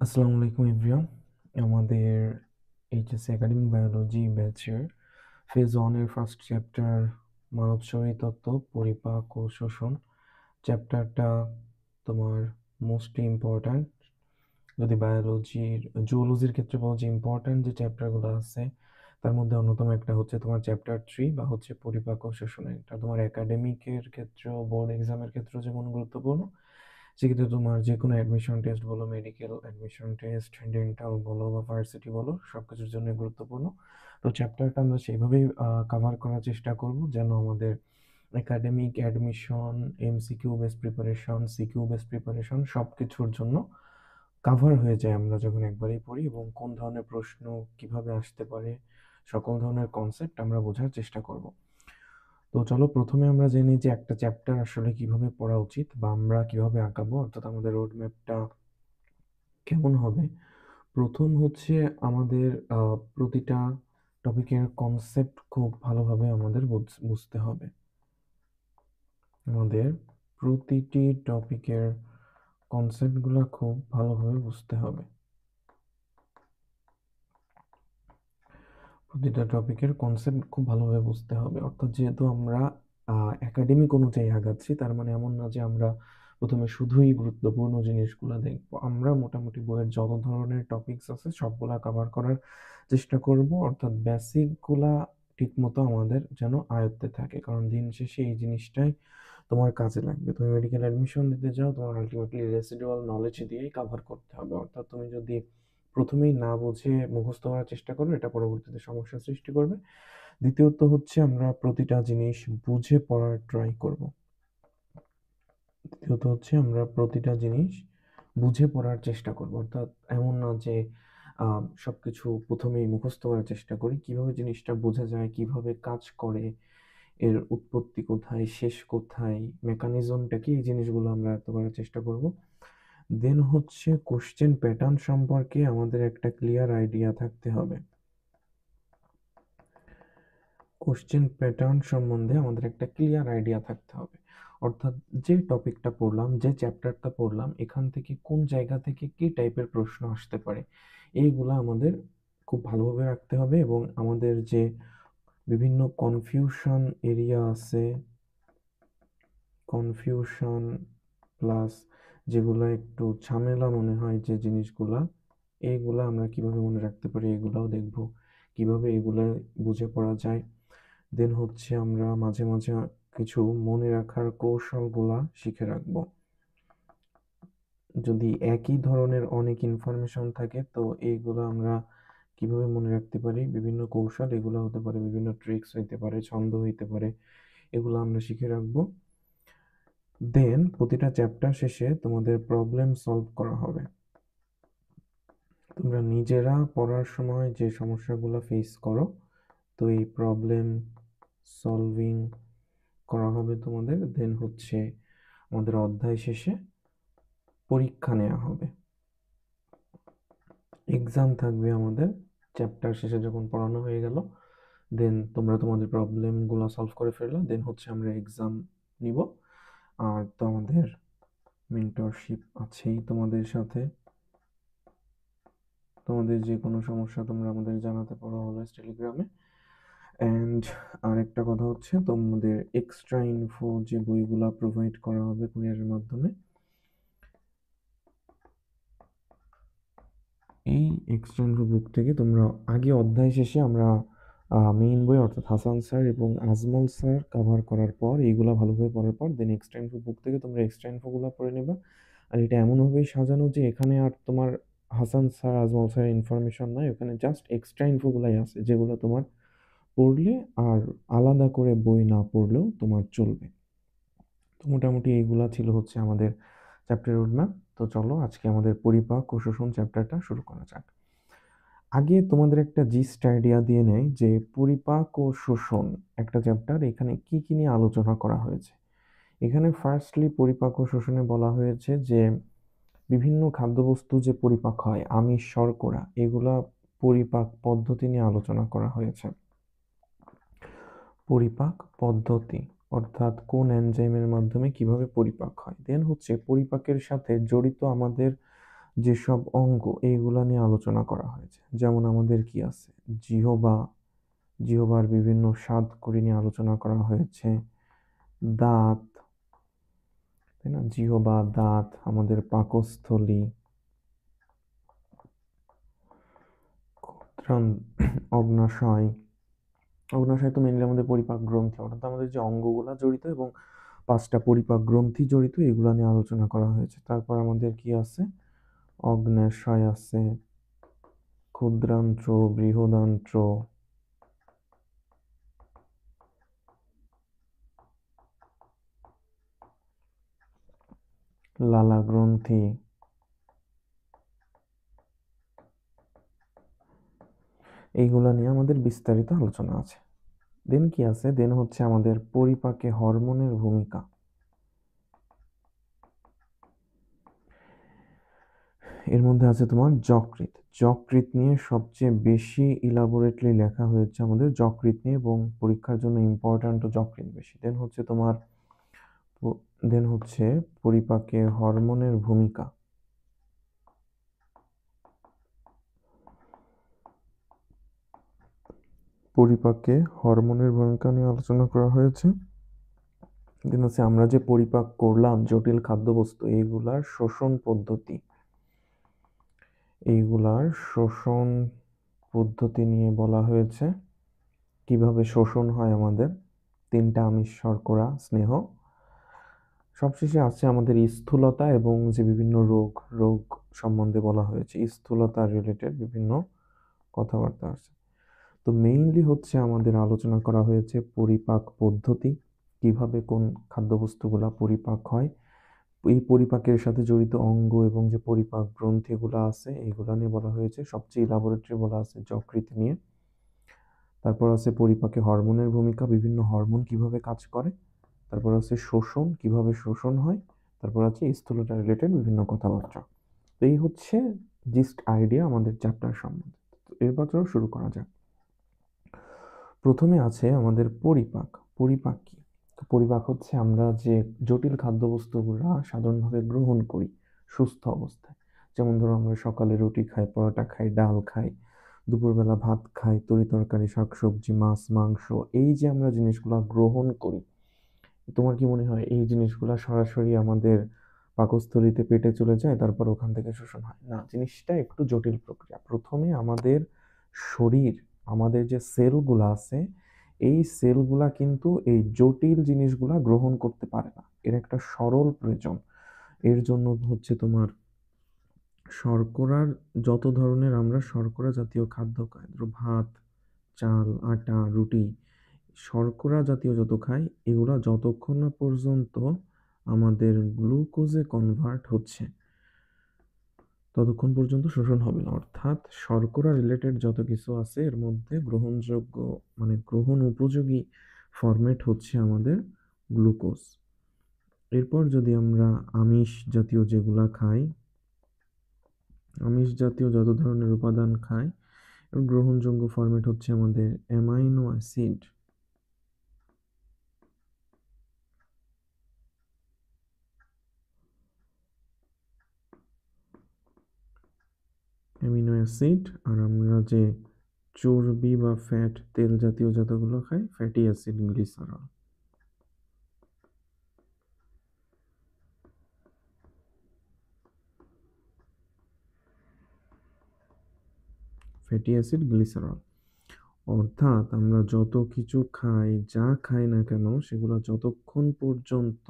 আসসালামু আলাইকুম এভরিওয়ান। আমাদের এইচএসসি একাডেমিক বায়োলজি ব্যাচের ফেজ 1 এর ফার্স্ট চ্যাপ্টার মানব শরীরতত্ত্ব, পরিপাক ও শোষণ চ্যাপ্টারটা তোমার মোস্টলি ইম্পর্ট্যান্ট। যদি জুওলজির ক্ষেত্রে বলো যে ইম্পর্ট্যান্ট যে চ্যাপ্টারগুলো আছে তার মধ্যে অন্যতম একটা হচ্ছে তোমার চ্যাপ্টার 3 বা হচ্ছে পরিপাক ও শোষণ। এটা তোমার একাডেমিকের ক্ষেত্রেও বোর্ড এক্সামের ক্ষেত্রেও যেমন গুরুত্বপূর্ণ, সেক্ষেত্রে তোমার যে কোনো অ্যাডমিশন টেস্ট বলো, মেডিকেল অ্যাডমিশন টেস্ট, ডেন্টাল বলো বা ভার্সিটি বলো, সব কিছুর জন্য গুরুত্বপূর্ণ। তো চ্যাপ্টারটা আমরা সেইভাবেই কাভার করার চেষ্টা করব যেন আমাদের academic admission, MCQ base preparation, CQ base preparation সব কিছুর জন্য কাভার হয়ে যায় আমরা যখন একবারেই পড়ি, এবং কোন ধরনের প্রশ্ন কিভাবে আসতে পারে সকল ধরনের কনসেপ্ট আমরা বোঝার চেষ্টা করব। তো চলো প্রথমে আমরা জেনে নিই যে একটা চ্যাপ্টার আসলে কিভাবে পড়া উচিত বা আমরা কিভাবে আঁকাবো, অর্থাৎ আমাদের রোড ম্যাপটা কেমন হবে। প্রথম হচ্ছে আমাদের প্রতিটা টপিকের কনসেপ্ট খুব ভালোভাবে আমাদের বুঝতে হবে। আমাদের প্রতিটি টপিকের কনসেপ্টগুলো খুব ভালোভাবে বুঝতে হবে। প্রতিটা টপিকের কনসেপ্ট খুব ভালোভাবে বুঝতে হবে, অর্থাৎ যেহেতু আমরা একাডেমিক অনুযায়ী আগাচ্ছি, তার মানে এমন না যে আমরা প্রথমে শুধুই গুরুত্বপূর্ণ জিনিসগুলো দেখবো। আমরা মোটামুটি বইয়ের যত ধরনের টপিকস আছে সবগুলা কভার করার চেষ্টা করব, অর্থাৎ বেসিকগুলা ঠিকমতো আমাদের যেন আয়ত্তে থাকে, কারণ দিন শেষে এই জিনিসটাই তোমার কাজে লাগবে। তুমি মেডিকেল অ্যাডমিশন দিতে যাও, তোমার আলটিমেটলি রেসিডুয়াল নলেজ দিয়েই কভার করতে হবে। অর্থাৎ তুমি যদি প্রথমেই না বুঝে মুখস্থ করার চেষ্টা করো, এটা পরবর্তীতে সমস্যার সৃষ্টি করবে। দ্বিতীয়ত হচ্ছে আমরা প্রতিটা জিনিস বুঝে পড়ার ট্রাই করব। দ্বিতীয়ত হচ্ছে আমরা প্রতিটা জিনিস বুঝে পড়ার চেষ্টা করব, অর্থাৎ এমন না যে সবকিছু প্রথমেই মুখস্থ করার চেষ্টা করি। কিভাবে জিনিসটা বোঝা যায়, কিভাবে কাজ করে, এর উৎপত্তি কোথায়, শেষ কোথায়, মেকানিজমটা কি, এই জিনিসগুলো আমরা এত করার চেষ্টা করব। দেন হচ্ছে কোশ্চেন প্যাটার্ন সম্পর্কে আমাদের একটা ক্লিয়ার আইডিয়া থাকতে হবে। কোশ্চেন প্যাটার্ন সম্বন্ধে আমাদের একটা ক্লিয়ার আইডিয়া থাকতে হবে, অর্থাৎ যে টপিকটা পড়লাম, যে চ্যাপ্টারটা পড়লাম, এখান থেকে কোন জায়গা থেকে কি টাইপের প্রশ্ন আসতে পারে এইগুলা আমাদের খুব ভালোভাবে রাখতে হবে। এবং আমাদের যে বিভিন্ন কনফিউশন এরিয়া আছে, কনফিউশন প্লাস যেগুলো একটু ঝামেলা মনে হয় যে জিনিসগুলা, এইগুলা আমরা কিভাবে মনে রাখতে পারি এগুলাও দেখব, কিভাবে এগুলা বুঝে পড়া যায়। দেন হচ্ছে আমরা মাঝে মাঝে কিছু মনে রাখার কৌশলগুলা শিখে রাখবো। যদি একই ধরনের অনেক ইনফরমেশন থাকে তো এইগুলো আমরা কিভাবে মনে রাখতে পারি, বিভিন্ন কৌশল, এগুলো হতে পারে বিভিন্ন ট্রিক্স, হইতে পারে ছন্দ, হইতে পারে, এগুলো আমরা শিখে রাখবো। দেন প্রতিটা চ্যাপ্টার শেষে তোমাদের প্রবলেম সলভ করা হবে। তোমরা নিজেরা পড়ার সময় যে সমস্যাগুলো ফেস করো, তো এই প্রবলেম সলভিং করা হবে তোমাদের। দেন হচ্ছে আমাদের অধ্যায় শেষে পরীক্ষা নেওয়া হবে, এক্সাম থাকবে আমাদের। চ্যাপ্টার শেষে যখন পড়ানো হয়ে গেল, দেন তোমরা তোমাদের প্রবলেমগুলো সলভ করে ফেললো, দেন হচ্ছে আমরা এক্সাম নিব। আর তো আমাদের মেন্টরশিপ আছেই তোমাদের সাথে। তোমাদের যে কোনো সমস্যা তোমরা আমাদের জানাতে পারো অলওয়েজ টেলিগ্রামে। অ্যান্ড আরেকটা কথা হচ্ছে তোমাদের এক্সট্রা ইনফো যে বইগুলা প্রোভাইড করা হবে কুরিয়ারের মাধ্যমে, এই এক্সট্রা ইনফো বুক থেকে তোমরা আগে অধ্যায় শেষে আমরা মেইন বই অর্থাৎ হাসান স্যার এবং আজমল স্যার কভার করার পর, এইগুলা ভালোভাবে পড়ার পর দেন এক্সট্রা ইনফো বুক থেকে তোমরা এক্সট্রা ইনফোগুলো পড়ে নেবা। আর এটা এমনভাবেই সাজানো যে এখানে আর তোমার হাসান স্যার আজমল স্যারের ইনফরমেশন নাই, ওখানে জাস্ট এক্সট্রা ইনফোগুলাই আছে, যেগুলো তোমার পড়লে আর আলাদা করে বই না পড়লেও তোমার চলবে। তো মোটামুটি এইগুলা ছিল হচ্ছে আমাদের চ্যাপ্টার রোডম্যাপ। তো চলো আজকে আমাদের পরিপাক ও শোষণ চ্যাপ্টারটা শুরু করা যাক। আগে তোমাদের একটা জিস্ট আইডিয়া দিয়ে নেয় যে পরিপাক ও শোষণ একটা চ্যাপ্টার, এখানে কি কি নিয়ে আলোচনা করা হয়েছে। এখানে ফার্স্টলি পরিপাক ও শোষণে বলা হয়েছে যে বিভিন্ন খাদ্যবস্তু যে পরিপাক হয়, আমিষ, শর্করা, এগুলা পরিপাক পদ্ধতি নিয়ে আলোচনা করা হয়েছে। পরিপাক পদ্ধতি অর্থাৎ কোন এনজাইমের মাধ্যমে কিভাবে পরিপাক হয়। দেন হচ্ছে পরিপাকের সাথে জড়িত আমাদের যেসব অঙ্গ এইগুলা নিয়ে আলোচনা করা হয়েছে। যেমন আমাদের কি আছে, জিহবা, জিহবার বিভিন্ন স্বাদকরি নিয়ে আলোচনা করা হয়েছে। দাঁত, তাই না? জিহবা, দাঁত, আমাদের পাকস্থলী, ক্ষুদ্রান, অগ্নাশয়। অগ্নাশয় তো মেইনলি আমাদের পরিপাক গ্রন্থি, অর্থাৎ আমাদের যে অঙ্গগুলা জড়িত এবং 5টা পরিপাক গ্রন্থি জড়িত, এগুলা নিয়ে আলোচনা করা হয়েছে। তারপর আমাদের কি আছে, অগ্ন্যাশয় আছে, ক্ষুদ্রান্ত্র, বৃহদান্ত্র, লালা গ্রন্থি, এইগুলা নিয়ে আমাদের বিস্তারিত আলোচনা আছে। দেন কি আছে, দেন হচ্ছে আমাদের পরিপাকে হরমোনের ভূমিকা। এর মধ্যে আছে তোমার যকৃৎ। যকৃৎ নিয়ে সবচেয়ে বেশি ইলাবোরেটলি লেখা হয়েছে আমাদের যকৃৎ নিয়ে, এবং পরীক্ষার জন্য ইম্পর্ট্যান্ট যকৃৎ বেশি। দেন হচ্ছে তোমার দেন হচ্ছে পরিপাকে হরমোনের ভূমিকা। পরিপাকে হরমোনের ভূমিকা নিয়ে আলোচনা করা হয়েছে। দেন হচ্ছে আমরা যে পরিপাক করলাম জটিল খাদ্যবস্তু, এইগুলার শোষণ পদ্ধতি, এইগুলার শোষণ পদ্ধতি নিয়ে বলা হয়েছে। কিভাবে শোষণ হয় আমাদের 3টা আমিষ, শর্করা, স্নেহ। সবশেষে আছে আমাদের স্থূলতা এবং যে বিভিন্ন রোগ রোগ সম্বন্ধে বলা হয়েছে। স্থূলতা রিলেটেড বিভিন্ন কথাবার্তা আছে। তো মেইনলি হচ্ছে আমাদের আলোচনা করা হয়েছে পরিপাক পদ্ধতি, কিভাবে কোন খাদ্যবস্তুগুলা পরিপাক হয়, এই পরিপাকের সাথে জড়িত অঙ্গ এবং যে পরিপাক গ্রন্থিগুলো আছে এইগুলা নিয়ে বলা হয়েছে। সবচেয়ে ল্যাবরেটরি বলা আছে যকৃৎ নিয়ে। তারপর আছে পরিপাকে হরমোনের ভূমিকা, বিভিন্ন হরমোন কিভাবে কাজ করে। তারপর আছে শোষণ, কিভাবে শোষণ হয়। তারপর আছে স্থূলতা রিলেটেড বিভিন্ন কথাবার্তা। তো এই হচ্ছে জিস্ট আইডিয়া আমাদের চ্যাপ্টার সম্বন্ধে। এরপর শুরু করা যাক। প্রথমে আছে আমাদের পরিপাক। পরিপাক কি? তো পরিপাক হচ্ছে আমরা যে জটিল খাদ্যবস্তুগুলা সাধারণভাবে গ্রহণ করি সুস্থ অবস্থায়। যেমন ধরো আমরা সকালে রুটি খাই, পরোটা খাই, ডাল খাই, দুপুরবেলা ভাত খাই, তরিতরকারি, শাকসবজি, মাছ, মাংস, এই যে আমরা জিনিসগুলা গ্রহণ করি, তোমার কি মনে হয় এই জিনিসগুলা সরাসরি আমাদের পাকস্থলীতে পেটে চলে যায়, তারপর ওখান থেকে শোষণ হয়? না, জিনিসটা একটু জটিল প্রক্রিয়া। প্রথমে আমাদের শরীর, আমাদের যে সেলগুলা আছে, এই সেলগুলা কিন্তু এই জটিল জিনিসগুলা গ্রহণ করতে পারে না। এর একটা সরল প্রয়োজন। এর জন্য হচ্ছে তোমার শর্করার, যত ধরনের আমরা শর্করা জাতীয় খাদ্য খাই, ধরো ভাত, চাল, আটা, রুটি, শর্করা জাতীয় যত খাই, এগুলা যতক্ষণ না পর্যন্ত আমাদের গ্লুকোজে কনভার্ট হচ্ছে ততক্ষণ পর্যন্ত শোষণ হবে না। অর্থাৎ শর্করা রিলেটেড যত কিছু আছে এর মধ্যে গ্রহণযোগ্য, মানে গ্রহণ উপযোগী ফরম্যাট হচ্ছে আমাদের গ্লুকোজ। এরপর যদি আমরা আমিষ জাতীয় যেগুলা খাই, আমিষ জাতীয় যত ধরনের উপাদান খাই, এর গ্রহণযোগ্য ফরম্যাট হচ্ছে আমাদের অ্যামাইনো অ্যাসিড। Amino acid. আর আমরা যে চর্বি বা ফ্যাট, তেল জাতীয় যতগুলো খাই, fatty acid, glycerol. Fatty acid, glycerol. অর্থাৎ আমরা যত কিছু খাই, যা খাই না কেন, সেগুলো যতক্ষণ পর্যন্ত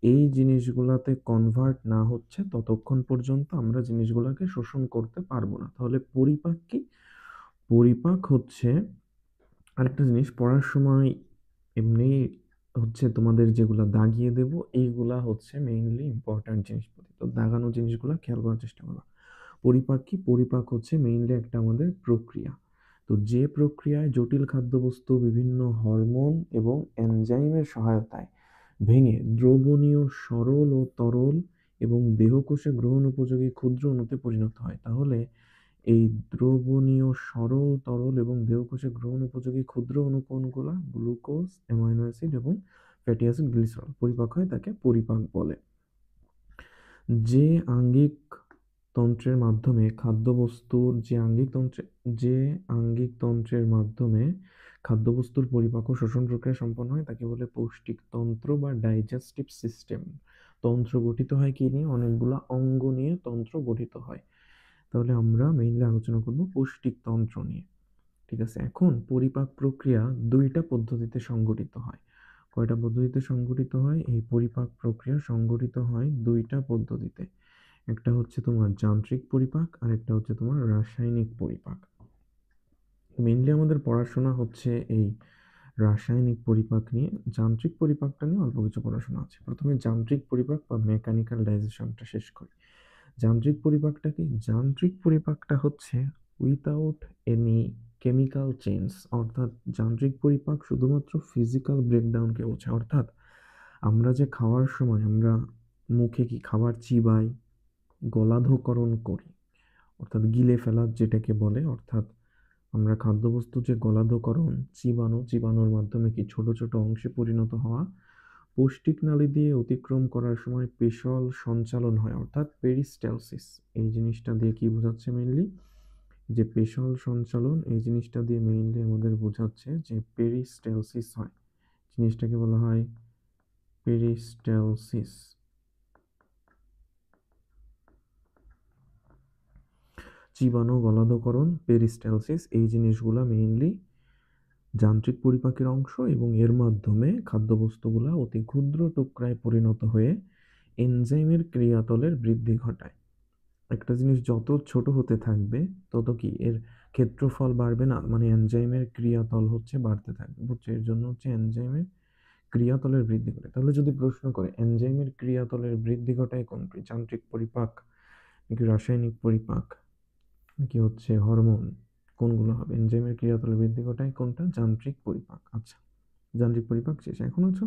এই জিনিসগুলাতে কনভার্ট না হচ্ছে ততক্ষণ পর্যন্ত আমরা জিনিসগুলোকে শোষণ করতে পারবো না। তাহলে পরিপাক কি? পরিপাক হচ্ছে আরেকটা জিনিস পড়ার সময় এমনি হচ্ছে তোমাদের যেগুলো দাগিয়ে দেব, এইগুলা হচ্ছে মেইনলি ইম্পর্ট্যান্ট জিনিসপত্র। তো দাগানো জিনিসগুলো খেয়াল করার চেষ্টা করো। পরিপাক কি? পরিপাক হচ্ছে মেইনলি একটা আমাদের প্রক্রিয়া। তো যে প্রক্রিয়ায় জটিল খাদ্যবস্তু বিভিন্ন হরমোন এবং এনজাইমের সহায়তায় ভেঙে দ্রবণীয়, সরল ও তরল এবং দেহকোষে গ্রহণ উপযোগী ক্ষুদ্র অণুতে পরিণত হয়। তাহলে এই দ্রবণীয়, সরল, তরল এবং দেহকোষে গ্রহণ উপযোগী ক্ষুদ্র অণু কোনগুলা? গ্লুকোজ, অ্যামাইনো অ্যাসিড এবং ফ্যাটি অ্যাসিড, গ্লিসারল। পরিপাক হয় তাকে পরিপাক বলে। যে আঙ্গিক তন্ত্রের মাধ্যমে খাদ্যবস্তুর যে আঙ্গিক তন্ত্রের মাধ্যমে খাদ্যবস্তুর পরিপাক ও শোষণ প্রক্রিয়া সম্পন্ন হয় তাকে বলে পৌষ্টিক তন্ত্র বা ডাইজেস্টিভ সিস্টেম। তন্ত্র গঠিত হয় কি নিয়ে? অনেকগুলা অঙ্গ নিয়ে তন্ত্র গঠিত হয়। তাহলে আমরা মেইনলি আলোচনা করব পৌষ্টিক তন্ত্র নিয়ে। ঠিক আছে, এখন পরিপাক প্রক্রিয়া দুইটা পদ্ধতিতে সংঘটিত হয়। কয়টা পদ্ধতিতে সংঘটিত হয়? এই পরিপাক প্রক্রিয়া সংঘটিত হয় দুইটা পদ্ধতিতে। একটা হচ্ছে তোমার যান্ত্রিক পরিপাক আর একটা হচ্ছে তোমার রাসায়নিক পরিপাক। মেইনলি আমাদের পড়াশোনা হচ্ছে এই রাসায়নিক পরিপাক নিয়ে। যান্ত্রিক পরিপাকটা নিয়ে অল্প কিছু পড়াশোনা আছে। প্রথমে যান্ত্রিক পরিপাক বা মেকানিক্যাল ডাইজেশনটা শেষ করি। যান্ত্রিক পরিপাকটা কি? যান্ত্রিক পরিপাকটা হচ্ছে উইথাউট এনি কেমিক্যাল চেঞ্জ, অর্থাৎ যান্ত্রিক পরিপাক শুধুমাত্র ফিজিক্যাল ব্রেকডাউনকে বোঝায়। অর্থাৎ আমরা যে খাওয়ার সময় আমরা মুখে কি খাবার চিবাই, গলাধঃকরণ করি, অর্থাৎ গিলে ফেলা যেটাকে বলে, অর্থাৎ আমরা খাদ্যবস্তু যে গলাধঃকরণ, চিবানোর মাধ্যমে কি ছোট ছোট অংশে পরিণত হওয়া, পৌষ্টিক নালী দিয়ে অতিক্রম করার সময় পেশল সঞ্চালন হয়, অর্থাৎ পেরিস্টালসিস। এই জিনিসটা দিয়ে কি বোঝাচ্ছে মেইনলি? যে পেশল সঞ্চালন, এই জিনিসটা দিয়ে মেইনলি আমাদের বোঝাচ্ছে যে পেরিস্টালসিস হয়। জিনিসটাকে বলা হয় পেরিস্টালসিস। চিবানো, গলাধঃকরণ, পেরিস্টালসিস, এই জিনিসগুলা মেইনলি যান্ত্রিক পরিপাকের অংশ এবং এর মাধ্যমে খাদ্যবস্তুগুলা অতি ক্ষুদ্র টুকরায় পরিণত হয়ে এনজাইমের ক্রিয়াতলের বৃদ্ধি ঘটায়। একটা জিনিস যত ছোট হতে থাকবে তত কি এর ক্ষেত্রফল বাড়বে না, মানে এনজাইমের ক্রিয়াতল হচ্ছে বাড়তে থাকবে। বুঝছো? এর জন্য হচ্ছে এনজাইমের ক্রিয়াতলের বৃদ্ধি ঘটায়। তাহলে যদি প্রশ্ন করে এনজাইমের ক্রিয়াতলের বৃদ্ধি ঘটায় কোনটি? যান্ত্রিক পরিপাক নাকি রাসায়নিক পরিপাক নাকি হচ্ছে হরমোন, কোনগুলো হবে? এনজাইমের ক্রিয়াতলের বৃদ্ধি ঘটায় কোনটা? যান্ত্রিক পরিপাক। আচ্ছা, যান্ত্রিক পরিপাক শেষ। এখন হচ্ছে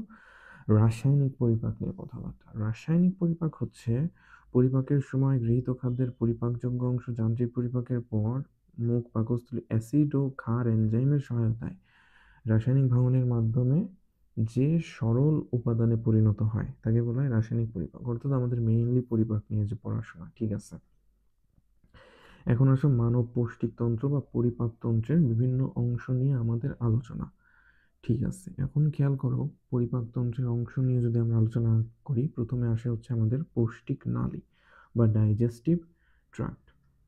রাসায়নিক পরিপাক নিয়ে কথাবার্তা। রাসায়নিক পরিপাক হচ্ছে পরিপাকের সময় গৃহীত খাদ্যের পরিপাকযোগ্য অংশ যান্ত্রিক পরিপাকের পর মুখ পাকস্থলী অ্যাসিড ও ক্ষার এনজাইমের সহায়তায় রাসায়নিক ভাঙনের মাধ্যমে যে সরল উপাদানে পরিণত হয় তাকে বলা হয় রাসায়নিক পরিপাক। অর্থাৎ আমাদের মেইনলি পরিপাক নিয়ে যে পড়াশোনা। ঠিক আছে, এখন আসো মানব পৌষ্টিক তন্ত্র বা পরিপাক তন্ত্রের বিভিন্ন অংশ নিয়ে আমাদের আলোচনা। ঠিক আছে, এখন খেয়াল করো, পরিপাক তন্ত্রের অংশ নিয়ে যদি আমরা আলোচনা করি, প্রথমে আসে হচ্ছে আমাদের পৌষ্টিক নালী বা ডাইজেস্টিভ ট্র্যাক্ট।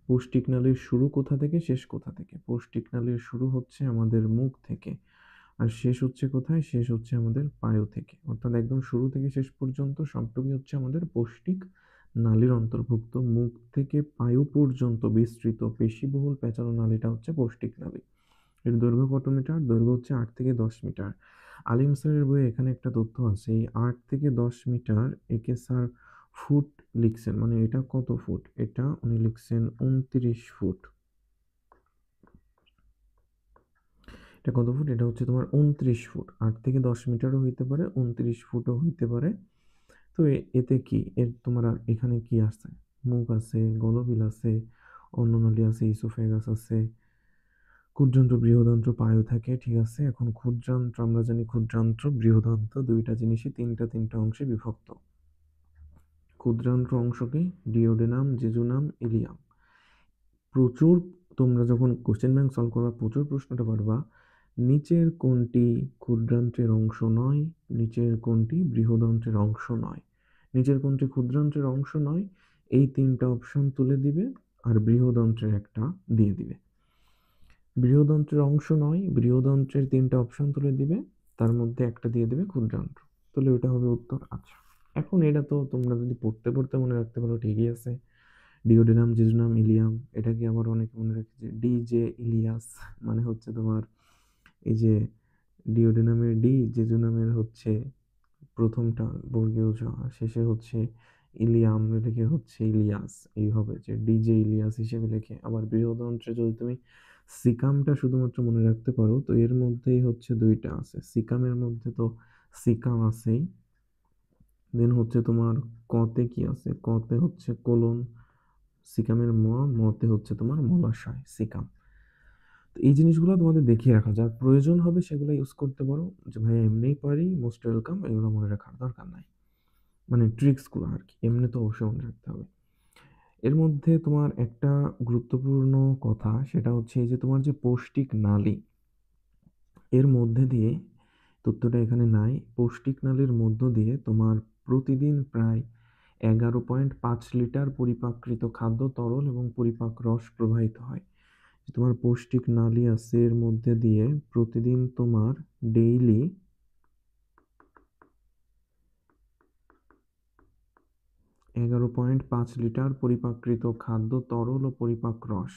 পৌষ্টিক নালীর শুরু কোথা থেকে, শেষ কোথা থেকে? পৌষ্টিক নালীর শুরু হচ্ছে আমাদের মুখ থেকে, আর শেষ হচ্ছে কোথায়? শেষ হচ্ছে আমাদের পায়ু থেকে। অর্থাৎ একদম শুরু থেকে শেষ পর্যন্ত সবটুকুই হচ্ছে আমাদের পৌষ্টিক নালীর অন্তর্ভুক্ত। মুখ থেকে পায়ু পর্যন্ত বিস্তৃত পেশিবহুল পেঁচানো নালীটা হচ্ছে পৌষ্টিক নালী। এর দৈর্ঘ্য কত মিটার? দৈর্ঘ্য হচ্ছে 8 থেকে 10 মিটার। আলিম স্যারের বইয়ে এখানে একটা তথ্য আছে, এই 8 থেকে 10 মিটার একে স্যার ফুট লিখছেন, মানে এটা কত ফুট? এটা উনি লিখছেন 29 ফুট। এটা কত ফুট? এটা হচ্ছে তোমার 29 ফুট। 8 থেকে 10 মিটারও হইতে পারে, 29 ফুটও হইতে পারে। তো এতে কি এর তোমার আর এখানে কি আছে? মুখ আছে, গলবিল আছে, অন্ননালী আছে, ইসোফেগাস আছে, ক্ষুদ্রান্ত্র, বৃহদান্ত্র, পায়ু থাকে। ঠিক আছে, এখন ক্ষুদ্রান্ত্র আমরা জানি, ক্ষুদ্রান্ত্র বৃহদান্ত্র দুইটা জিনিসই তিনটা অংশে বিভক্ত। ক্ষুদ্রান্ত্র অংশকে ডিওডেনাম, জেজুনাম, ইলিয়াম। প্রচুর, তোমরা যখন কোশ্চেন ব্যাংক সলভ করবা প্রচুর প্রশ্নটা পারবা, নিচের কোনটি ক্ষুদ্রান্ত্রের অংশ নয়, নিচের কোনটি বৃহদান্ত্রের অংশ নয়, নিচের কোনটি ক্ষুদ্রান্ত্রের অংশ নয়, এই তিনটা অপশন তুলে দিবে আর বৃহদান্ত্রের একটা দিয়ে দিবে। বৃহদন্ত্রের অংশ নয়, বৃহদন্ত্রের তিনটা অপশন তুলে দিবে, তার মধ্যে একটা দিয়ে দিবে ক্ষুদ্রান্ত্র, তাহলে ওটা হবে উত্তর। আচ্ছা, এখন এটা তো তোমরা যদি পড়তে পড়তে মনে রাখতে পারো ঠিকই আছে। ডিওডেনাম, জেজুনাম, ইলিয়াম, এটাকে আবার অনেকে মনে রেখেছে ডিজে ইলিয়াস, মানে হচ্ছে তোমার এই যে ডিওডেনামের ডি, জেজুনামের হচ্ছে প্রথমটা বর্গীয় জ, শেষে হচ্ছে ইলিয়াম লেখে হচ্ছে ইলিয়াস, এইভাবে যে ডিজে ইলিয়াস হিসেবে লেখে। আবার বৃহদন্ত্রে যদি তুমি সিকামটা শুধুমাত্র মনে রাখতে পারো, তো এর মধ্যেই হচ্ছে দুইটা আছে। সিকামের মধ্যে তো সিকাম আছেই, দেন হচ্ছে তোমার কতে কি আছে? কতে হচ্ছে কোলন, সিকামের মতে হচ্ছে তোমার মলাশয়, সিকাম। তো এই জিনিসগুলো তোমাদের দেখিয়ে রাখা, যার প্রয়োজন হবে সেগুলো ইউজ করতে পারো। যে ভাই এমনিই পারি, মোস্ট ওয়েলকাম, এগুলো মনে রাখার দরকার নাই, মানে ট্রিক্সগুলো আর কি, এমনি তো অবশ্যই মনে রাখতে হবে। এর মধ্যে তোমার একটা গুরুত্বপূর্ণ কথা, সেটা হচ্ছে এই যে তোমার যে পৌষ্টিক নালী, এর মধ্যে দিয়ে, তথ্যটা এখানে নাই, পৌষ্টিক নালীর মধ্য দিয়ে তোমার প্রতিদিন প্রায় 11.5 লিটার পরিপাকৃত খাদ্য, তরল এবং পরিপাক রস প্রবাহিত হয়। তোমার পৌষ্টিক নালী আছে, এর মধ্যে দিয়ে প্রতিদিন তোমার ডেইলি 11.5 লিটার পরিপাকৃত খাদ্য, তরল ও পরিপাক রস।